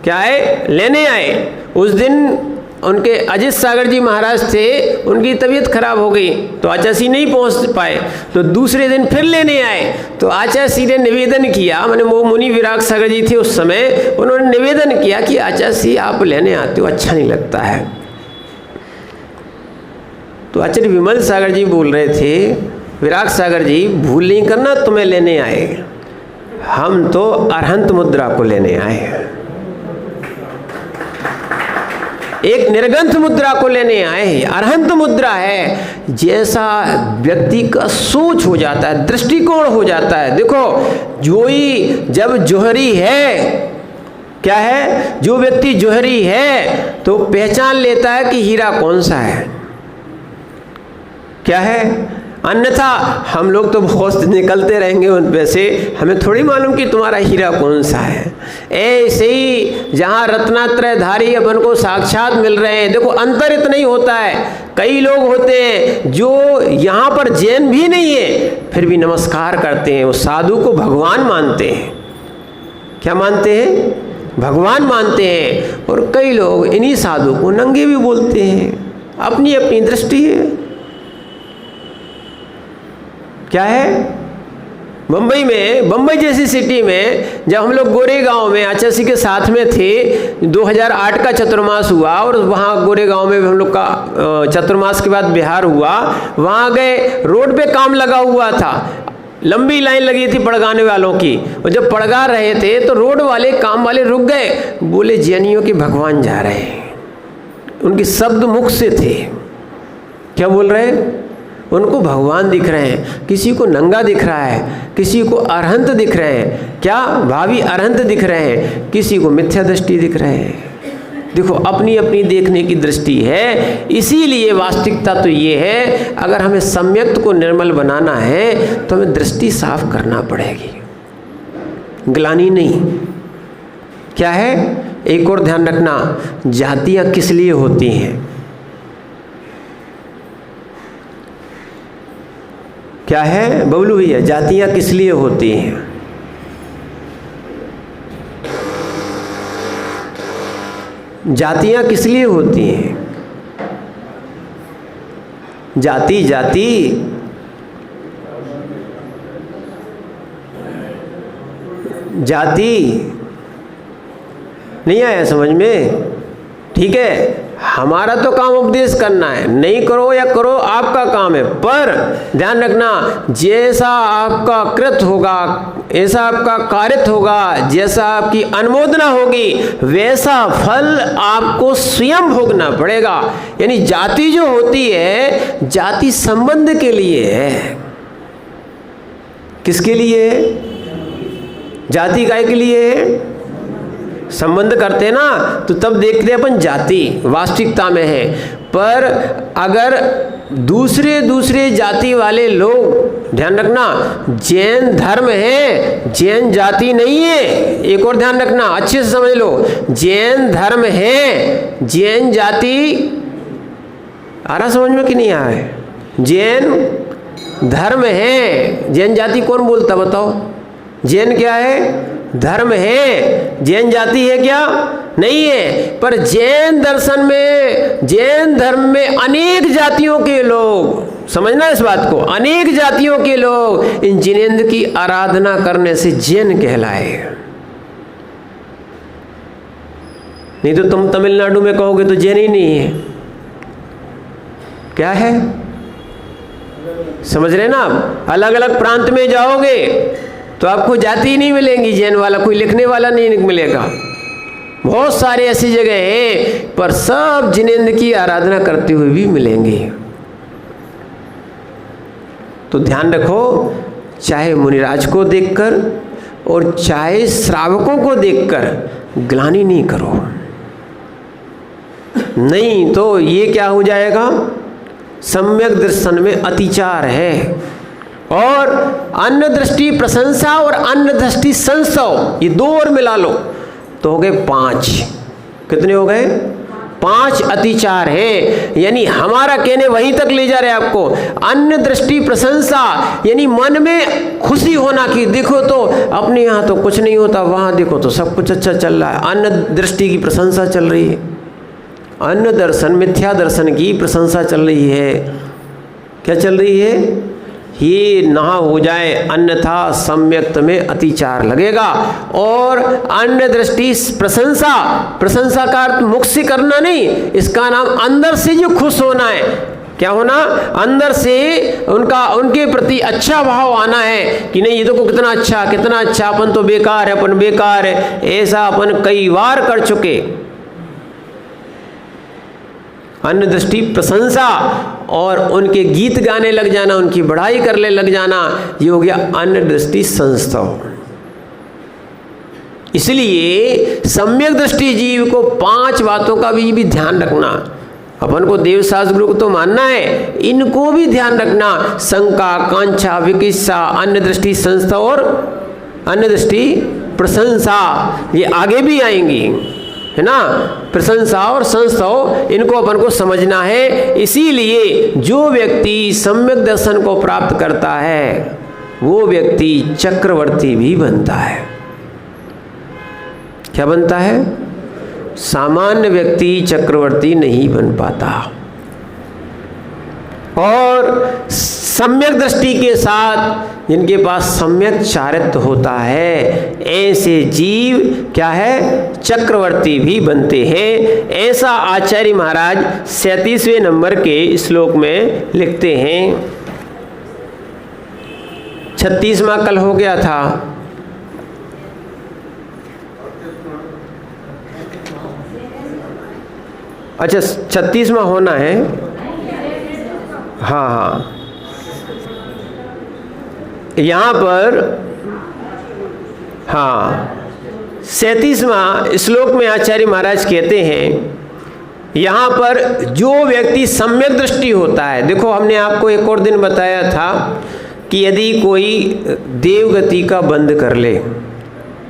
क्या है? लेने आए। उस दिन उनके अजित सागर जी महाराज थे, उनकी तबीयत खराब हो गई तो आचार्य नहीं पहुंच पाए, तो दूसरे दिन फिर लेने आए। तो आचार्य ने निवेदन किया, मैंने वो मुनि विराग सागर जी थे उस समय, उन्होंने निवेदन किया कि आचार्य आप लेने आते हो, अच्छा नहीं लगता है। तो आचार्य विमल सागर जी बोल रहे थे, विराग सागर जी भूल नहीं करना, तुम्हें लेने आए, हम तो अरहंत मुद्रा को लेने आए, एक निर्गंथ मुद्रा को लेने आए हैं। अरहंत मुद्रा है, जैसा व्यक्ति का सोच हो जाता है, दृष्टिकोण हो जाता है। देखो जोई जब जोहरी है, क्या है, जो व्यक्ति जोहरी है तो पहचान लेता है कि हीरा कौन सा है, क्या है। अन्यथा हम लोग तो बहुत निकलते रहेंगे उन पे से, हमें थोड़ी मालूम कि तुम्हारा हीरा कौन सा है। ऐसे ही जहाँ रत्नात्रयधारी अपन को साक्षात मिल रहे हैं, देखो अंतर इतना ही होता है। कई लोग होते हैं जो यहाँ पर जैन भी नहीं है फिर भी नमस्कार करते हैं, वो साधु को भगवान मानते हैं। क्या मानते हैं? भगवान मानते हैं। और कई लोग इन्हीं साधु को नंगे भी बोलते हैं, अपनी अपनी दृष्टि है। क्या है, मुंबई में, मुंबई जैसी सिटी में जब हम लोग गोरेगांव में आचार्य के साथ में थे, 2008 का चतुर्मास हुआ और वहाँ गोरेगांव में हम लोग का चतुर्मास के बाद बिहार हुआ, वहाँ गए, रोड पे काम लगा हुआ था, लंबी लाइन लगी थी पड़गाने वालों की, और जब पड़गा रहे थे तो रोड वाले काम वाले रुक गए, बोले जैनियों के भगवान जा रहे हैं। उनके शब्द मुख से थे, क्या बोल रहे हैं? उनको भगवान दिख रहे हैं, किसी को नंगा दिख रहा है, किसी को अरहंत दिख रहे हैं, क्या भावी अरहंत दिख रहे हैं, किसी को मिथ्या दृष्टि दिख रहे हैं। देखो अपनी अपनी देखने की दृष्टि है। इसीलिए वास्तविकता तो ये है, अगर हमें सम्यक्त को निर्मल बनाना है तो हमें दृष्टि साफ करना पड़ेगी, ग्लानि नहीं। क्या है, एक और ध्यान रखना, जातियाँ किस लिए होती हैं? क्या है बबलू भैया, जातियाँ किस लिए होती हैं? जातियाँ किस लिए होती हैं? जाति जाति जाति नहीं आया समझ में? ठीक है, हमारा तो काम उपदेश करना है, नहीं करो या करो आपका काम है, पर ध्यान रखना जैसा आपका कृत होगा, ऐसा आपका कारित होगा, जैसा आपकी अनुमोदना होगी वैसा फल आपको स्वयं भोगना पड़ेगा। यानी जाति जो होती है, जाति संबंध के लिए है। किसके लिए है? जाति काय के लिए है? संबंध करते ना तो तब देखते अपन जाति वास्तविकता में है। पर अगर दूसरे जाति वाले लोग, ध्यान रखना, जैन धर्म है, जैन जाति नहीं है। एक और ध्यान रखना, अच्छे से समझ लो, जैन धर्म है, जैन जाति आ रहा समझ में कि नहीं आ रहा है? जैन धर्म है, जैन जाति कौन बोलता बताओ? जैन क्या है? धर्म है। जैन जाति है क्या? नहीं है। पर जैन दर्शन में, जैन धर्म में अनेक जातियों के लोग, समझना इस बात को, अनेक जातियों के लोग इन जिनेंद्र की आराधना करने से जैन कहलाए। नहीं तो तुम तमिलनाडु में कहोगे तो जैन ही नहीं है। क्या है, समझ रहे ना आप? अलग अलग प्रांत में जाओगे तो आपको जाति ही नहीं मिलेंगी जैन वाला, कोई लिखने वाला नहीं मिलेगा। बहुत सारे ऐसी जगह हैं पर सब जिनेंद्र की आराधना करते हुए भी मिलेंगे। तो ध्यान रखो, चाहे मुनिराज को देखकर और चाहे श्रावकों को देखकर ग्लानि नहीं करो, नहीं तो ये क्या हो जाएगा? सम्यक दर्शन में अतिचार है। और अन्य दृष्टि प्रशंसा और अन्य दृष्टि संशय, ये दो और मिला लो तो हो गए 5। कितने हो गए? 5 अतिचार है। यानी हमारा कहने वहीं तक ले जा रहे हैं आपको। अन्य दृष्टि प्रशंसा यानी मन में खुशी होना कि देखो तो अपने यहाँ तो कुछ नहीं होता, वहाँ देखो तो सब कुछ अच्छा चल रहा है। अन्य दृष्टि की प्रशंसा चल रही है, अन्य दर्शन, मिथ्या दर्शन की प्रशंसा चल रही है। क्या चल रही है? ये ना हो जाए अन्यथा सम्यक्त में अतिचार लगेगा। और अन्य दृष्टि प्रशंसा, प्रशंसा का अर्थ मुख से करना नहीं, इसका नाम अंदर से जो खुश होना है। क्या होना? अंदर से उनके प्रति अच्छा भाव आना है कि नहीं ये तो कितना अच्छा, अपन तो बेकार है, अपन बेकार है। ऐसा अपन कई बार कर चुके। अन्य दृष्टि प्रशंसा और उनके गीत गाने लग जाना, उनकी बढ़ाई करने लग जाना, ये हो गया अन्य दृष्टि संस्तव। इसलिए सम्यक दृष्टि जीव को 5 बातों का भी ध्यान रखना। अपन को देव शास्त्र गुरु को तो मानना है, इनको भी ध्यान रखना। शंका, कांक्षा, विकित्सा, अन्य दृष्टि संस्था और अन्य दृष्टि प्रशंसा, ये आगे भी आएंगी, है ना। प्रशंसा और संस्था, इनको अपन को समझना है। इसीलिए जो व्यक्ति सम्यक दर्शन को प्राप्त करता है वो व्यक्ति चक्रवर्ती भी बनता है। क्या बनता है? सामान्य व्यक्ति चक्रवर्ती नहीं बन पाता। और सम्यक दृष्टि के साथ जिनके पास सम्यक चारित्र्य होता है, ऐसे जीव क्या है? चक्रवर्ती भी बनते हैं। ऐसा आचार्य महाराज 37वें नंबर के श्लोक में लिखते हैं। 36वां कल हो गया था। अच्छा 36वां होना है। हाँ, यहाँ पर 37वां श्लोक में आचार्य महाराज कहते हैं, यहाँ पर जो व्यक्ति सम्यक दृष्टि होता है। देखो हमने आपको एक और दिन बताया था कि यदि कोई देवगति का बंद कर ले,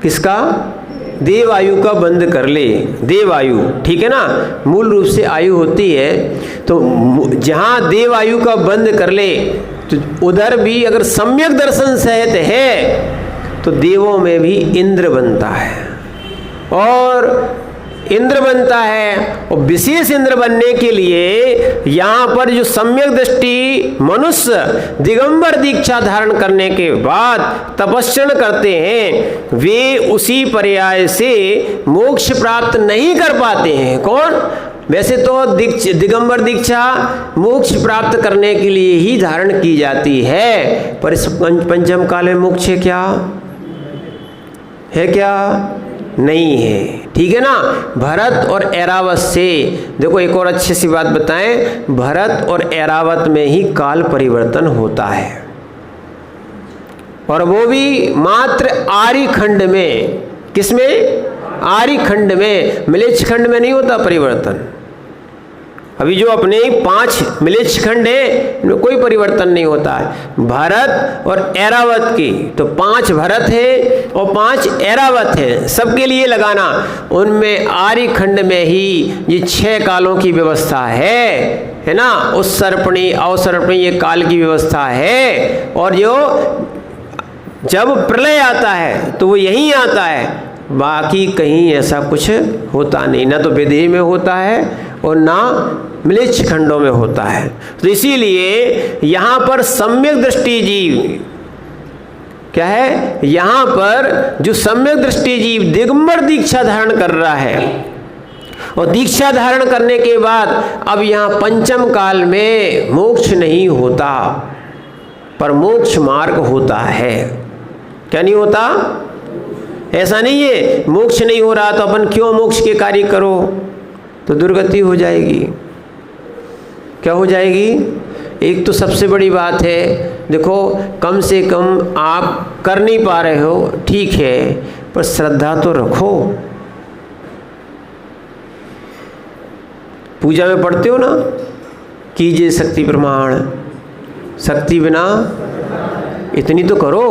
किसका? देव आयु का बंद कर ले, देव आयु, ठीक है ना, मूल रूप से आयु होती है। तो जहाँ देव आयु का बंद कर ले तो उधर भी अगर सम्यक दर्शन सहित है तो देवों में भी इंद्र बनता है। और इंद्र बनता है, और विशेष इंद्र बनने के लिए यहाँ पर जो सम्यक दृष्टि मनुष्य दिगंबर दीक्षा धारण करने के बाद तपस्या करते हैं, वे उसी पर्याय से मोक्ष प्राप्त नहीं कर पाते हैं। कौन? वैसे तो दिगंबर दीक्षा मोक्ष प्राप्त करने के लिए ही धारण की जाती है, पर इस पंचम काल में मोक्ष क्या है? क्या नहीं है, ठीक है ना। भरत और ऐरावत से, देखो एक और अच्छी सी बात बताएं, भरत और ऐरावत में ही काल परिवर्तन होता है, और वो भी मात्र आर्य खंड में। किसमें? आर्य खंड में, मिलेच्छ खंड में नहीं होता परिवर्तन। अभी जो अपने 5 मिलेच्छ खंड है इनमें कोई परिवर्तन नहीं होता है। भारत और ऐरावत की तो 5 भरत है और 5 ऐरावत है, सबके लिए लगाना। उनमें आर्य खंड में ही ये 6 कालों की व्यवस्था है ना। उस सर्पणी अवसर्पणी ये काल की व्यवस्था है, और जो जब प्रलय आता है तो वो यहीं आता है, बाकी कहीं ऐसा कुछ होता नहीं, ना तो विदेह में होता है और ना मिलेच्छ खंडों में होता है। तो इसीलिए यहाँ पर सम्यक दृष्टि जीव क्या है? यहाँ पर जो सम्यक दृष्टि जीव दिगंबर दीक्षा धारण कर रहा है, और दीक्षा धारण करने के बाद अब यहाँ पंचम काल में मोक्ष नहीं होता, पर मोक्ष मार्ग होता है। क्या नहीं होता? ऐसा नहीं है मोक्ष नहीं हो रहा तो अपन क्यों मोक्ष के कार्य करो, तो दुर्गति हो जाएगी। क्या हो जाएगी? एक तो सबसे बड़ी बात है, देखो कम से कम आप कर नहीं पा रहे हो, ठीक है, पर श्रद्धा तो रखो। पूजा में पढ़ते हो ना, कीजिए शक्ति प्रमाण, शक्ति बिना इतनी तो करो।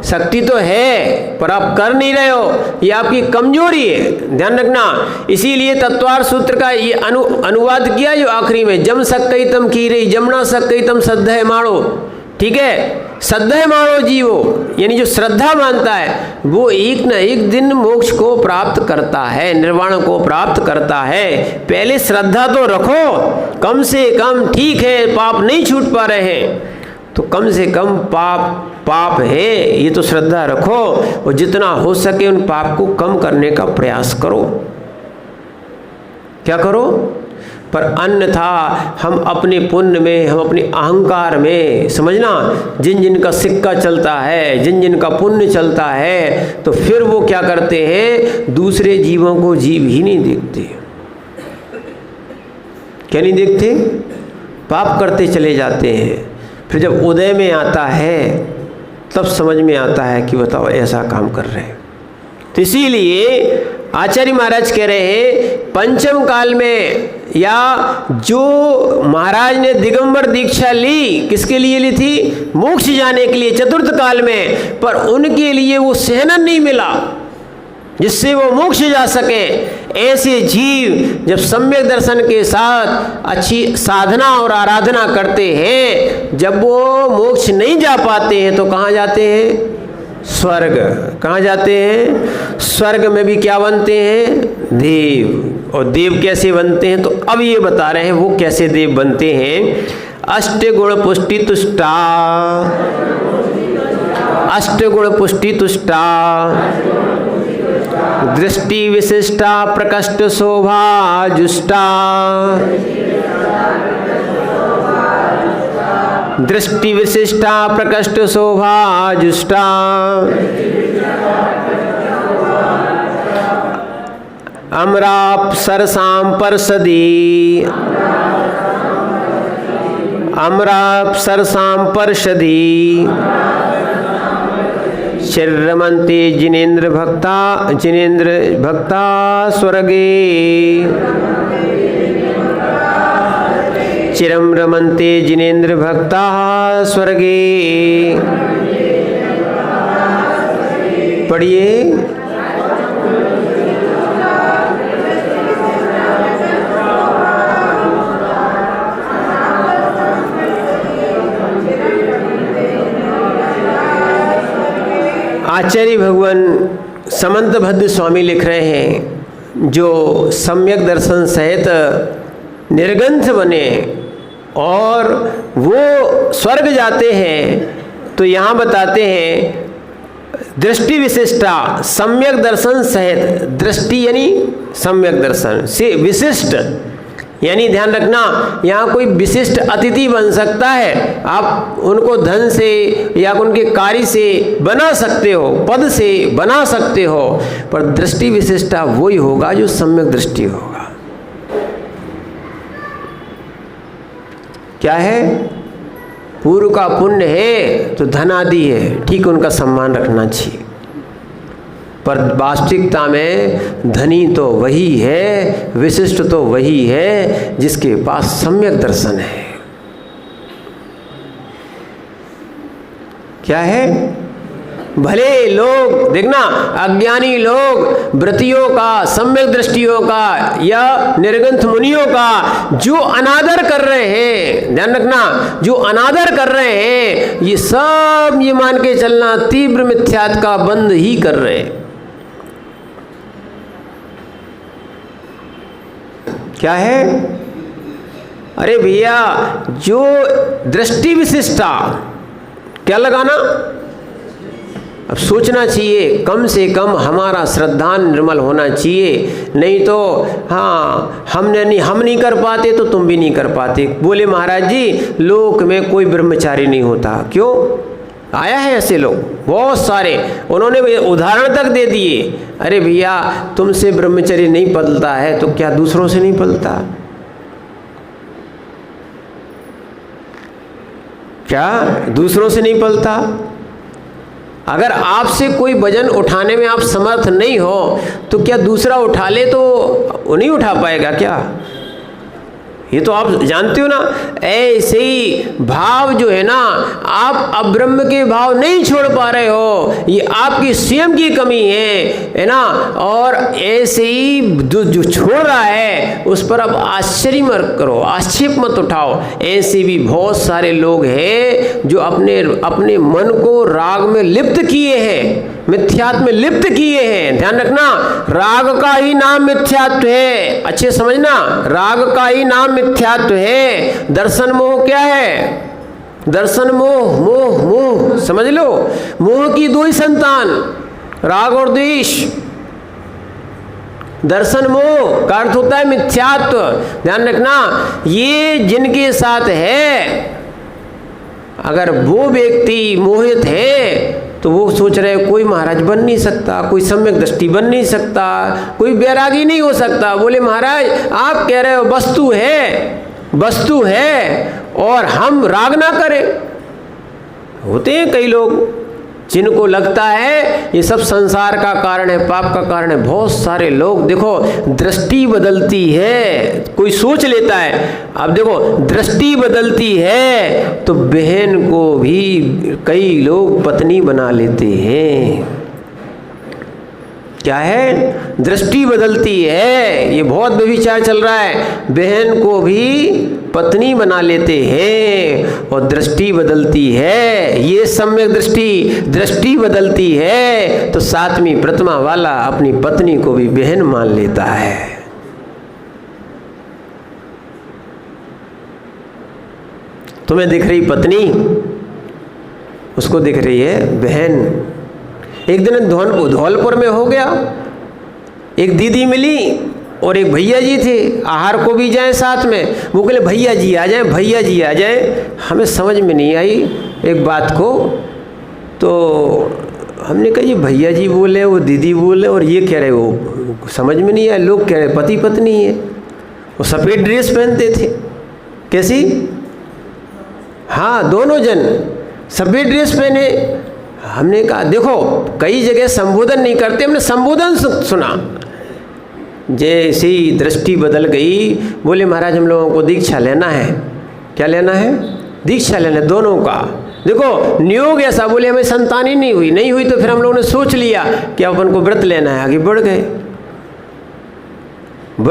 शक्ति तो है पर आप कर नहीं रहे हो, ये आपकी कमजोरी है, ध्यान रखना। इसीलिए तत्वार सूत्र का ये अनुवाद किया जो आखिरी में, जम सकई तम की रही जमना सकई तम श्रद्धे माड़ो, ठीक है। श्रद्धेयमानो जीवो, यानी जो श्रद्धा मानता है वो एक न एक दिन मोक्ष को प्राप्त करता है, निर्वाण को प्राप्त करता है। पहले श्रद्धा तो रखो, कम से कम, ठीक है पाप नहीं छूट पा रहे हैं तो कम से कम पाप है ये तो श्रद्धा रखो, और जितना हो सके उन पाप को कम करने का प्रयास करो। क्या करो? पर अन्यथा हम अपने पुण्य में, हम अपने अहंकार में, समझना, जिन जिन का सिक्का चलता है, जिन जिन का पुण्य चलता है, तो फिर वो क्या करते हैं, दूसरे जीवों को जीव ही नहीं देखते। क्या नहीं देखते? पाप करते चले जाते हैं। फिर जब उदय में आता है तब समझ में आता है कि बताओ ऐसा काम कर रहे हैं। तो इसीलिए आचार्य महाराज कह रहे हैं पंचम काल में, या जो महाराज ने दिगंबर दीक्षा ली, किसके लिए ली थी? मोक्ष जाने के लिए, चतुर्थ काल में, पर उनके लिए वो सहनन नहीं मिला जिससे वो मोक्ष जा सके। ऐसे जीव जब सम्यक दर्शन के साथ अच्छी साधना और आराधना करते हैं, जब वो मोक्ष नहीं जा पाते हैं तो कहाँ जाते हैं? स्वर्ग। कहाँ जाते हैं? स्वर्ग में भी क्या बनते हैं? देव। और देव कैसे बनते हैं? तो अब ये बता रहे हैं वो कैसे देव बनते हैं। अष्टगुण पुष्टि तुष्टा, अष्टगुण पुष्टि तुष्टा, दृष्टि विशिष्टा प्रकष्ट शोभा जुष्टा, दृष्टि विशिष्टा प्रकष्ट शोभा जुष्टा, अमराप सरसाम परसदी, अमराप सरसाम परसदी, चिरमन्ते जिनेन्द्र भक्ता स्वर्गे, चिरम रमन्ते जिनेन्द्र भक्ता स्वर्गे। पढ़िए। आचार्य भगवान समंतभद्र स्वामी लिख रहे हैं, जो सम्यक दर्शन सहित निर्ग्रंथ बने और वो स्वर्ग जाते हैं, तो यहाँ बताते हैं दृष्टि विशिष्टा, सम्यक दर्शन सहित, दृष्टि यानी सम्यक दर्शन से विशिष्ट, यानी ध्यान रखना यहाँ कोई विशिष्ट अतिथि बन सकता है, आप उनको धन से या उनके कार्य से बना सकते हो, पद से बना सकते हो, पर दृष्टि विशिष्टा वही होगा जो सम्यक दृष्टि होगा। क्या है? पूर्व का पुण्य है तो धन आदि है, ठीक उनका सम्मान रखना चाहिए, पर वास्तविकता में धनी तो वही है, विशिष्ट तो वही है जिसके पास सम्यक दर्शन है। क्या है? भले लोग देखना, अज्ञानी लोग व्रतियों का, सम्यक दृष्टियों का या निर्ग्रंथ मुनियों का जो अनादर कर रहे हैं, ध्यान रखना, जो अनादर कर रहे हैं, ये सब ये मान के चलना तीव्र मिथ्यात्व का बंद ही कर रहे हैं। क्या है? अरे भैया, जो दृष्टि विशिष्टा, क्या लगाना? अब सोचना चाहिए, कम से कम हमारा श्रद्धा निर्मल होना चाहिए, नहीं तो हाँ हम नहीं कर पाते तो तुम भी नहीं कर पाते। बोले महाराज जी लोक में कोई ब्रह्मचारी नहीं होता, क्यों? आया है ऐसे लोग बहुत सारे, उन्होंने उदाहरण तक दे दिए। अरे भैया तुमसे ब्रह्मचर्य नहीं पलता है तो क्या दूसरों से नहीं पलता? क्या दूसरों से नहीं पलता? अगर आपसे कोई वजन उठाने में आप समर्थ नहीं हो तो क्या दूसरा उठा ले तो वो नहीं उठा पाएगा क्या? ये तो आप जानते हो ना। ऐसे ही भाव जो है ना, आप अब्रह्म के भाव नहीं छोड़ पा रहे हो, ये आपकी स्वयं की कमी है ना। और ऐसे ही जो छोड़ रहा है उस पर अब आश्चर्य मत करो, आक्षेप मत उठाओ। ऐसे भी बहुत सारे लोग हैं जो अपने मन को राग में लिप्त किए हैं, मिथ्यात्व में लिप्त किए हैं। ध्यान रखना, राग का ही नाम मिथ्यात्व है। अच्छे समझना, राग का ही नाम मिथ्यात्व है। दर्शन मोह क्या है? दर्शन मोह, मोह मोह समझ लो। मोह की दो ही संतान, राग और द्वेष। दर्शन मोह का अर्थ होता है मिथ्यात्व। ध्यान रखना, ये जिनके साथ है, अगर वो व्यक्ति मोहित है तो वो सोच रहे कोई महाराज बन नहीं सकता, कोई सम्यक दृष्टि बन नहीं सकता, कोई बैरागी नहीं हो सकता। बोले महाराज आप कह रहे हो वस्तु है, वस्तु है और हम राग ना करें। होते हैं कई लोग जिनको लगता है ये सब संसार का कारण है, पाप का कारण है। बहुत सारे लोग देखो, दृष्टि बदलती है, कोई सोच लेता है। अब देखो, दृष्टि बदलती है तो बहन को भी कई लोग पत्नी बना लेते हैं। क्या है? दृष्टि बदलती है। ये बहुत व्यभिचार चल रहा है। बहन को भी पत्नी बना लेते हैं और दृष्टि बदलती है। ये सम्यक दृष्टि बदलती है तो सातवीं प्रतिमा वाला अपनी पत्नी को भी बहन मान लेता है। तुम्हें दिख रही पत्नी, उसको दिख रही है बहन। एक दिन धौलपुर में हो गया, एक दीदी मिली और एक भैया जी थे, आहार को भी जाए साथ में। वो बोले भैया जी आ जाए, भैया जी आ जाए। हमें समझ में नहीं आई एक बात को, तो हमने कहा ये भैया जी बोले, वो दीदी बोले और ये कह रहे, वो समझ में नहीं आया। लोग कह रहे पति पत्नी है। वो सफ़ेद ड्रेस पहनते थे। कैसी? हाँ, दोनों जन सफ़ेद ड्रेस पहने। हमने कहा देखो, कई जगह संबोधन नहीं करते, हमने संबोधन सुना। जैसी दृष्टि बदल गई, बोले महाराज हम लोगों को दीक्षा लेना है। क्या लेना है? दीक्षा लेना है दोनों का। देखो नियोग ऐसा, बोले हमें संतान ही नहीं हुई तो फिर हम लोगों ने सोच लिया कि अपन को व्रत लेना है। आगे बढ़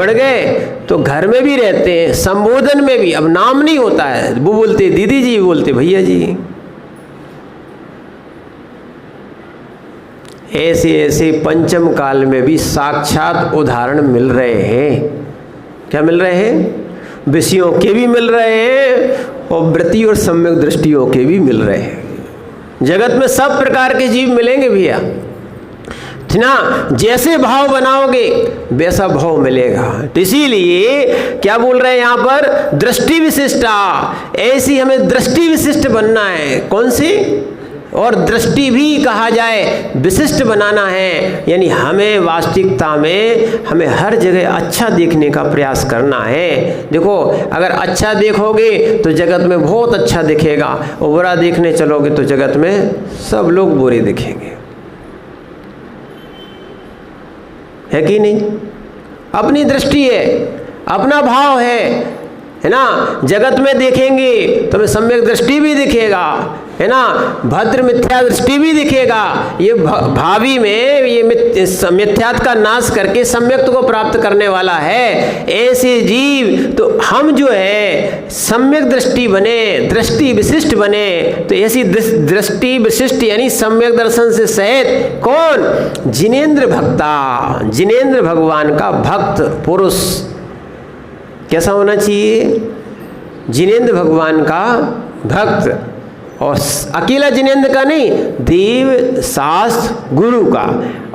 गए तो घर में भी रहते हैं, संबोधन में भी अब नाम नहीं होता है। वो बोलते दीदी जी, बोलते भैया जी। ऐसे ऐसे पंचम काल में भी साक्षात उदाहरण मिल रहे हैं। क्या मिल रहे हैं? विषयों के भी मिल रहे हैं और वृत्ति और सम्यक दृष्टियों के भी मिल रहे हैं। जगत में सब प्रकार के जीव मिलेंगे भैया ना। जैसे भाव बनाओगे वैसा भाव मिलेगा। तो इसीलिए क्या बोल रहे हैं यहाँ पर? दृष्टि विशिष्टा। ऐसी हमें दृष्टि विशिष्ट बनना है। कौन सी? और दृष्टि भी कहा जाए विशिष्ट बनाना है, यानी हमें वास्तविकता में हमें हर जगह अच्छा देखने का प्रयास करना है। देखो अगर अच्छा देखोगे तो जगत में बहुत अच्छा दिखेगा, और बुरा देखने चलोगे तो जगत में सब लोग बुरे दिखेंगे। है कि नहीं? अपनी दृष्टि है, अपना भाव है ना। जगत में देखेंगे तो हमें सम्यक दृष्टि भी दिखेगा, है ना, भद्र मिथ्या दृष्टि भी दिखेगा। ये भावी में ये मिथ्यात्व का नाश करके सम्यक्त को प्राप्त करने वाला है। ऐसे जीव तो हम जो है सम्यक दृष्टि बने, दृष्टि विशिष्ट बने। तो ऐसी दृष्टि विशिष्ट यानी सम्यक दर्शन से सहित कौन? जिनेंद्र भक्ता, जिनेंद्र भगवान का भक्त पुरुष। कैसा होना चाहिए? जिनेंद्र भगवान का भक्त, और अकेला जिनेंद्र का नहीं, देव शास्त्र गुरु का।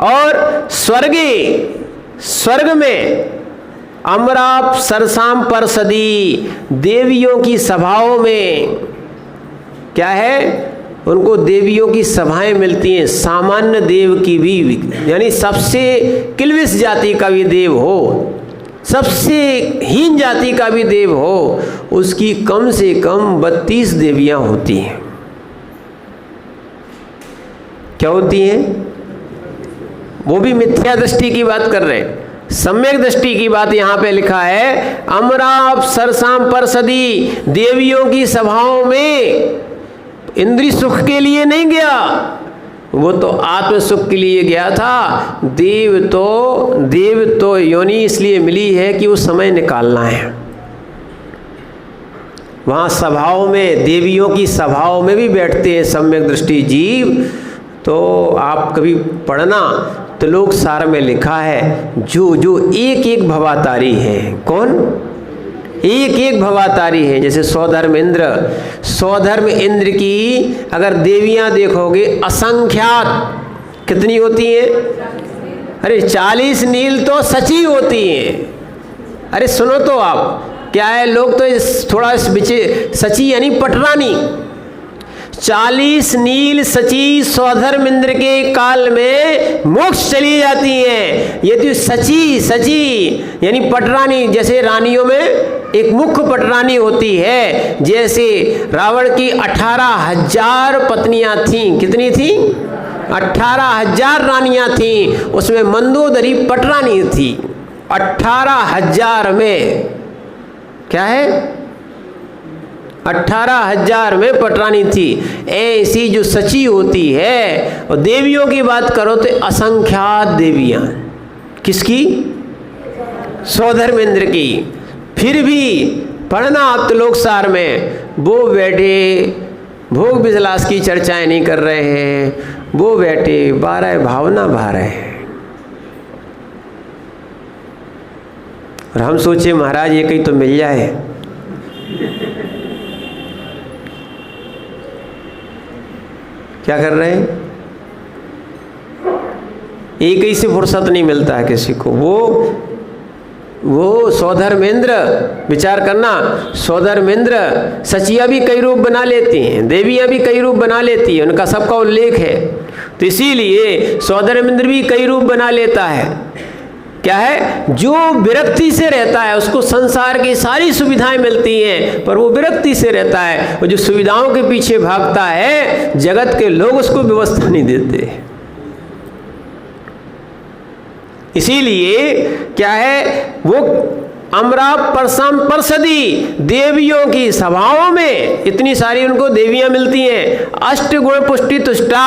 और स्वर्ग में अमराप सरसाम परसदी, देवियों की सभाओं में क्या है? उनको देवियों की सभाएं मिलती हैं। सामान्य देव की भी, यानी सबसे किल्विश जाति का भी देव हो, सबसे हीन जाति का भी देव हो, उसकी कम से कम 32 देवियां होती हैं। क्या होती हैं? वो भी मिथ्या दृष्टि की बात कर रहे हैं। सम्यक दृष्टि की बात यहाँ पे लिखा है, अमराप सरसाम परसदी, देवियों की सभाओं में इंद्रिय सुख के लिए नहीं गया, वो तो आत्म सुख के लिए गया था। देव तो योनि इसलिए मिली है कि वो समय निकालना है। वहाँ सभाओं में, देवियों की सभाओं में भी बैठते हैं सम्यक दृष्टि जीव। तो आप कभी पढ़ना तो लोक सार में लिखा है, जो एक एक भवातारी है। कौन? एक एक भवातारी है। जैसे सौधर्म इंद्र की अगर देवियां देखोगे असंख्यात कितनी होती हैं? अरे 40 नील तो सची होती हैं। अरे सुनो तो आप, क्या है, लोग तो थोड़ा इस बिचे सची यानी पटरानी। 40 नील सची सौधर्म इंद्र के काल में मोक्ष चली जाती हैं। ये तो सची यानी पटरानी। जैसे रानियों में एक मुख्य पटरानी होती है, जैसे रावण की 18,000 पत्नियां थीं। कितनी थी? 18,000 रानियां थीं, उसमें मंदोदरी पटरानी थी। 18,000 में क्या है? 18,000 में पटरानी थी। ऐसी जो सची होती है। और देवियों की बात करो तो असंख्यात देवियां। किसकी? सौधर्म इंद्र की। फिर भी पढ़ना आप तो लोक सार में, वो बैठे भोग विलास की चर्चाएं नहीं कर रहे हैं, वो बैठे 12 भावना भा रहे हैं। और हम सोचे महाराज ये कहीं तो मिल जाए। क्या कर रहे हैं? एक ही से फुर्सत नहीं मिलता है किसी को। वो सौधर्मेंद्र, विचार करना, सौधर्मेंद्र सचिया भी कई रूप बना लेती हैं, देवियां भी कई रूप बना लेती हैं, उनका सबका उल्लेख है। तो इसीलिए सौधर्मेंद्र भी कई रूप बना लेता है। क्या है? जो विरक्ति से रहता है उसको संसार की सारी सुविधाएं मिलती हैं, पर वो विरक्ति से रहता है। और जो सुविधाओं के पीछे भागता है, जगत के लोग उसको व्यवस्था नहीं देते। इसीलिए क्या है, वो अमराप परसम परसदी, देवियों की सभाओं में इतनी सारी उनको देवियां मिलती हैं। अष्ट गुण पुष्टि तुष्टा,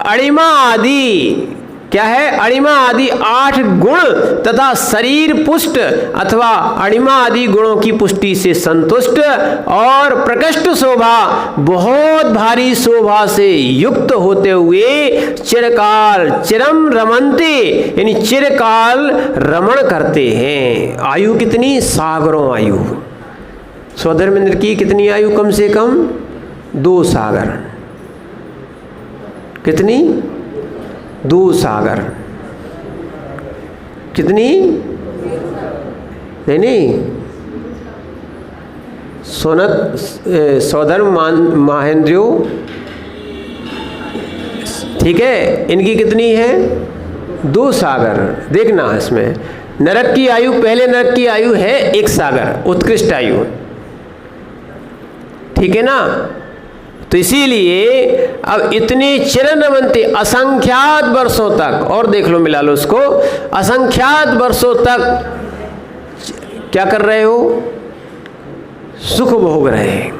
अणिमा आदि। क्या है? अणिमा आदि 8 गुण तथा शरीर पुष्ट अथवा अणिमा आदि गुणों की पुष्टि से संतुष्ट और प्रकृष्ट शोभा, बहुत भारी शोभा से युक्त होते हुए चिरकाल चिरम रमनते, यानी चिरकाल रमण करते हैं। आयु कितनी? सागरों आयु। सौधर्मेंद्र की कितनी आयु? कम से कम 2 सागर। कितनी? 2 सागर। कितनी? नहीं, सौधर्म महेंद्रियो, ठीक है, इनकी कितनी है? 2 सागर। देखना इसमें नरक की आयु, पहले नरक की आयु है 1 सागर, उत्कृष्ट आयु, ठीक है ना। तो इसीलिए अब इतने चिरनवंती असंख्यात वर्षों तक, और देख लो, मिला लो उसको, असंख्यात वर्षों तक क्या कर रहे हो? सुख भोग रहे हैं।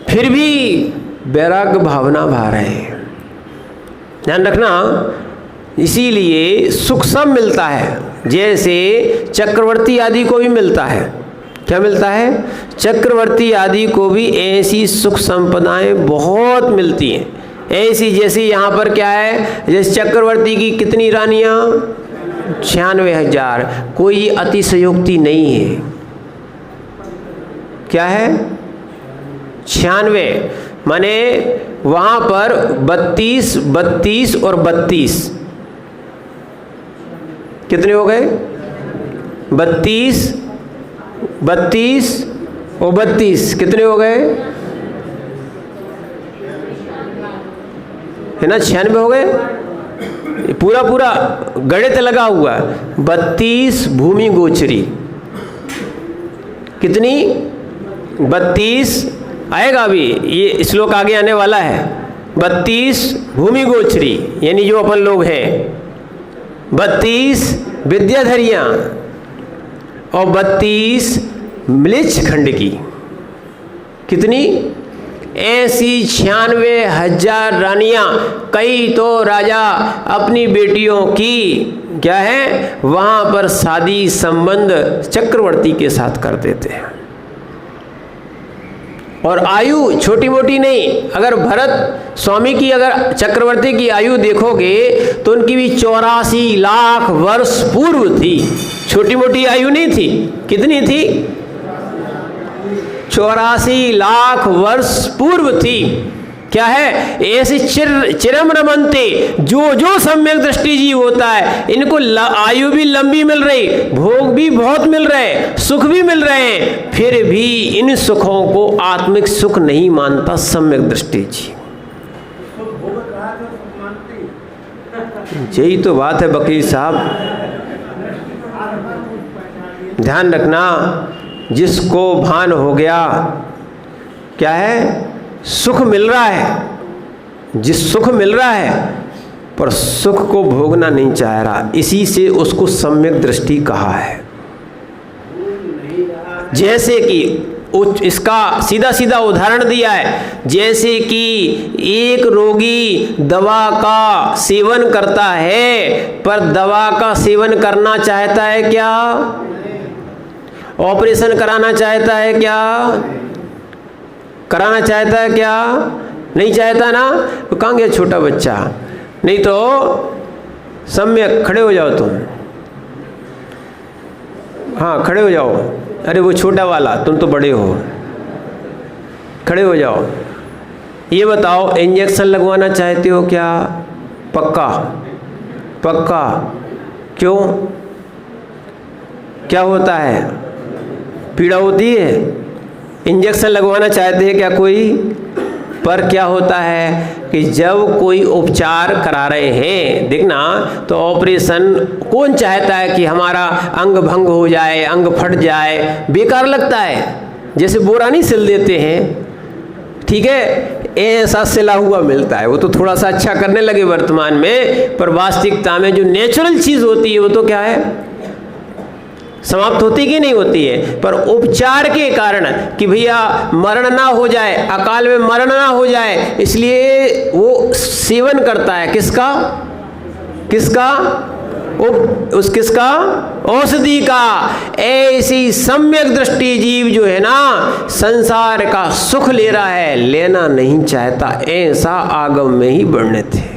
फिर भी वैराग्य भावना भा रहे हैं। ध्यान रखना, इसीलिए सुख सब मिलता है। जैसे चक्रवर्ती आदि को भी मिलता है। क्या मिलता है? चक्रवर्ती आदि को भी ऐसी सुख संपदाएं बहुत मिलती हैं। ऐसी जैसे यहाँ पर क्या है, जैसे चक्रवर्ती की कितनी रानियाँ? 96,000। कोई अतिशयोक्ति नहीं है। क्या है? 96, माने वहाँ पर 32, 32 और 32 कितने हो गए? 32 और 32 कितने हो गए? है ना, 96 हो गए। पूरा गणित लगा हुआ। 32 भूमि गोचरी कितनी? 32 आएगा अभी, ये श्लोक आगे आने वाला है। 32 भूमि गोचरी, यानी जो अपन लोग हैं, 32 विद्याधरियाँ और 32 म्लेच्छ खंड की। कितनी? 96,000 रानियाँ, कई तो राजा अपनी बेटियों की क्या है वहाँ पर शादी संबंध चक्रवर्ती के साथ करते थे। और आयु छोटी मोटी नहीं, अगर भरत स्वामी की अगर चक्रवर्ती की आयु देखोगे तो उनकी भी 84 लाख वर्ष पूर्व थी, छोटी मोटी आयु नहीं थी। कितनी थी? 84 लाख वर्ष पूर्व थी। क्या है? ऐसे चिरम रमनते, जो सम्यक दृष्टि जीव होता है इनको आयु भी लंबी मिल रही, भोग भी बहुत मिल रहे, सुख भी मिल रहे हैं, फिर भी इन सुखों को आत्मिक सुख नहीं मानता सम्यक दृष्टि जीव। यही तो बात है वकील साहब, ध्यान रखना। जिसको भान हो गया क्या है सुख मिल रहा है, जिस सुख मिल रहा है पर सुख को भोगना नहीं चाह रहा, इसी से उसको सम्यक दृष्टि कहा है। जैसे कि इसका सीधा सीधा उदाहरण दिया है, जैसे कि एक रोगी दवा का सेवन करता है पर दवा का सेवन करना चाहता है क्या? ऑपरेशन कराना चाहता है क्या? कराना चाहता है क्या? नहीं चाहता ना, तो कहाँ गया छोटा बच्चा? नहीं तो सम्यक खड़े हो जाओ तुम, हाँ खड़े हो जाओ। अरे वो छोटा वाला, तुम तो बड़े हो, खड़े हो जाओ। ये बताओ इंजेक्शन लगवाना चाहते हो क्या? पक्का? पक्का? क्यों? क्या होता है? पीड़ा होती है? इंजेक्शन लगवाना चाहते हैं क्या कोई? पर क्या होता है कि जब कोई उपचार करा रहे हैं, देखना तो ऑपरेशन कौन चाहता है कि हमारा अंग भंग हो जाए, अंग फट जाए? बेकार लगता है, जैसे बोरा नहीं सिल देते हैं, ठीक है, ऐसा सिला हुआ मिलता है। वो तो थोड़ा सा अच्छा करने लगे वर्तमान में, पर वास्तविकता में जो नेचुरल चीज़ होती है वो तो क्या है समाप्त होती कि नहीं होती है। पर उपचार के कारण कि भैया मरण ना हो जाए, अकाल में मरण ना हो जाए, इसलिए वो सेवन करता है। किसका? किसका? किसका? औषधि का। ऐसी सम्यक दृष्टि जीव जो है ना संसार का सुख ले रहा है, लेना नहीं चाहता, ऐसा आगम में ही वर्णित है।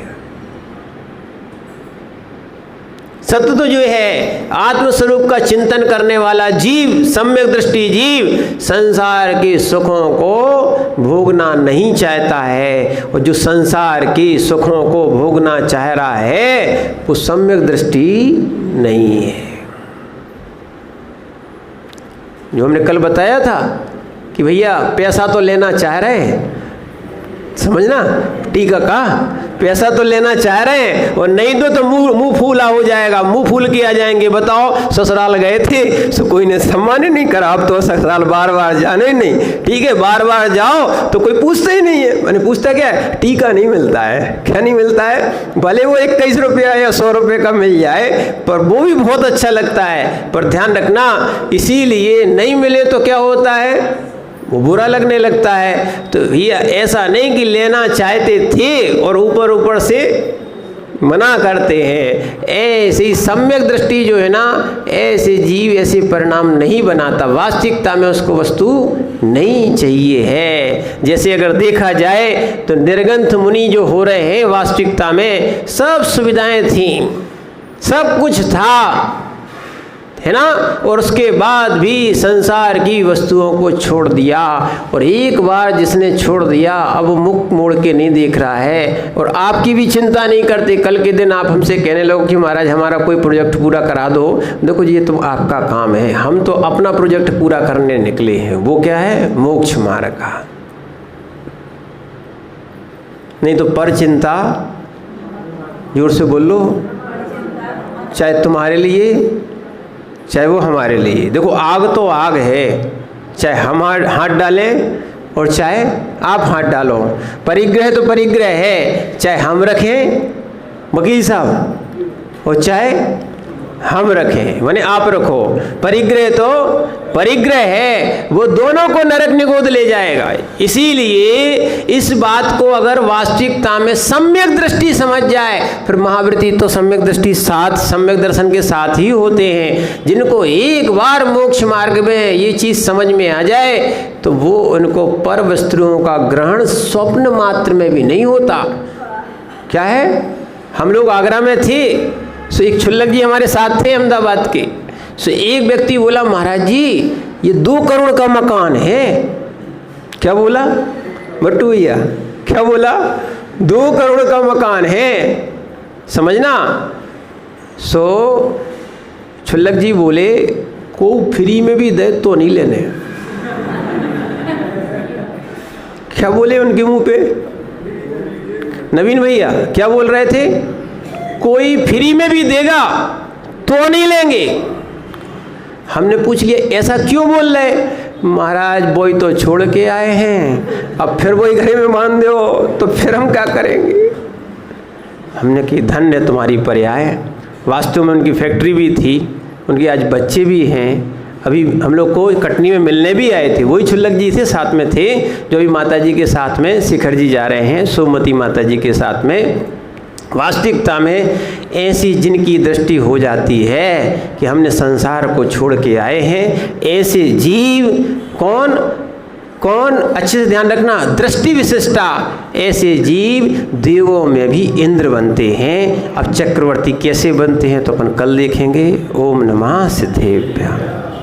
सत्य तो जो है आत्मस्वरूप का चिंतन करने वाला जीव, सम्यक दृष्टि जीव, संसार के सुखों को भोगना नहीं चाहता है। और जो संसार के सुखों को भोगना चाह रहा है वो सम्यक दृष्टि नहीं है। जो हमने कल बताया था कि भैया पैसा तो लेना चाह रहे हैं, समझना, टीका का पैसा तो लेना चाह रहे हैं और नहीं दो तो मुंह फूला हो जाएगा, मुंह फूल के आ जाएंगे। बताओ ससुराल गए थे तो कोई ने सम्मान ही नहीं करा, अब तो ससुराल बार बार जाने नहीं, ठीक है, बार बार जाओ तो कोई पूछता ही नहीं है। मैंने पूछता क्या है? टीका नहीं मिलता है। क्या नहीं मिलता है? भले वो 21 रुपया या 100 रुपये का मिल जाए, पर वो भी बहुत अच्छा लगता है। पर ध्यान रखना, इसीलिए नहीं मिले तो क्या होता है, वो बुरा लगने लगता है। तो भैया ऐसा नहीं कि लेना चाहते थे और ऊपर ऊपर से मना करते हैं। ऐसी सम्यक दृष्टि जो है ना, ऐसे जीव ऐसे परिणाम नहीं बनाता, वास्तविकता में उसको वस्तु नहीं चाहिए है। जैसे अगर देखा जाए तो निर्गंथ मुनि जो हो रहे हैं, वास्तविकता में सब सुविधाएं थी, सब कुछ था, है ना, और उसके बाद भी संसार की वस्तुओं को छोड़ दिया। और एक बार जिसने छोड़ दिया अब मुख मोड़ के नहीं देख रहा है और आपकी भी चिंता नहीं करते। कल के दिन आप हमसे कहने लगो कि महाराज हमारा कोई प्रोजेक्ट पूरा करा दो। देखो जी ये तो आपका काम है, हम तो अपना प्रोजेक्ट पूरा करने निकले हैं। वो क्या है? मोक्ष मार्ग का। नहीं तो पर चिंता, जोर से बोल लो, चाहे तुम्हारे लिए चाहे वो हमारे लिए। देखो आग तो आग है, चाहे हम हाथ डालें और चाहे आप हाथ डालो। परिग्रह तो परिग्रह है, चाहे हम रखें, वकील साहब और चाहे हम रखें, माने आप रखो। परिग्रह तो परिग्रह है, वो दोनों को नरक निगोद ले जाएगा। इसीलिए इस बात को अगर वास्तविकता में सम्यक दृष्टि समझ जाए, फिर महावृत्ति तो सम्यक दृष्टि साथ, सम्यक दर्शन के साथ ही होते हैं। जिनको एक बार मोक्ष मार्ग में ये चीज़ समझ में आ जाए तो वो उनको पर वस्तुओं का ग्रहण स्वप्न मात्र में भी नहीं होता। क्या है, हम लोग आगरा में थे, सो एक छुल्लक जी हमारे साथ थे अहमदाबाद के। सो एक व्यक्ति बोला, महाराज जी ये 2 करोड़ का मकान है। क्या बोला बट्टू भैया, क्या बोला? 2 करोड़ का मकान है, समझना। सो छुल्लक जी बोले, को फ्री में भी दे तो नहीं लेने। क्या बोले उनके मुंह पे? नवीन भैया क्या बोल रहे थे? कोई फ्री में भी देगा तो नहीं लेंगे। हमने पूछ लिया ऐसा क्यों बोल रहे? महाराज वही तो छोड़ के आए हैं, अब फिर वही घर में मान दो तो फिर हम क्या करेंगे? हमने कि धन्य तुम्हारी पर्याय। वास्तव में उनकी फैक्ट्री भी थी, उनके आज बच्चे भी हैं। अभी हम लोग को कटनी में मिलने भी आए थे, वही छुल्लक जी से साथ में थे जो भी माता जी के साथ में शिखर जी जा रहे हैं, सोमवती माता जी के साथ में। वास्तविकता में ऐसी जिनकी दृष्टि हो जाती है कि हमने संसार को छोड़ के आए हैं, ऐसे जीव कौन कौन अच्छे से ध्यान रखना, दृष्टि विशिष्टा, ऐसे जीव देवों में भी इंद्र बनते हैं। अब चक्रवर्ती कैसे बनते हैं तो अपन कल देखेंगे। ओम नमः सिद्धेभ्यः।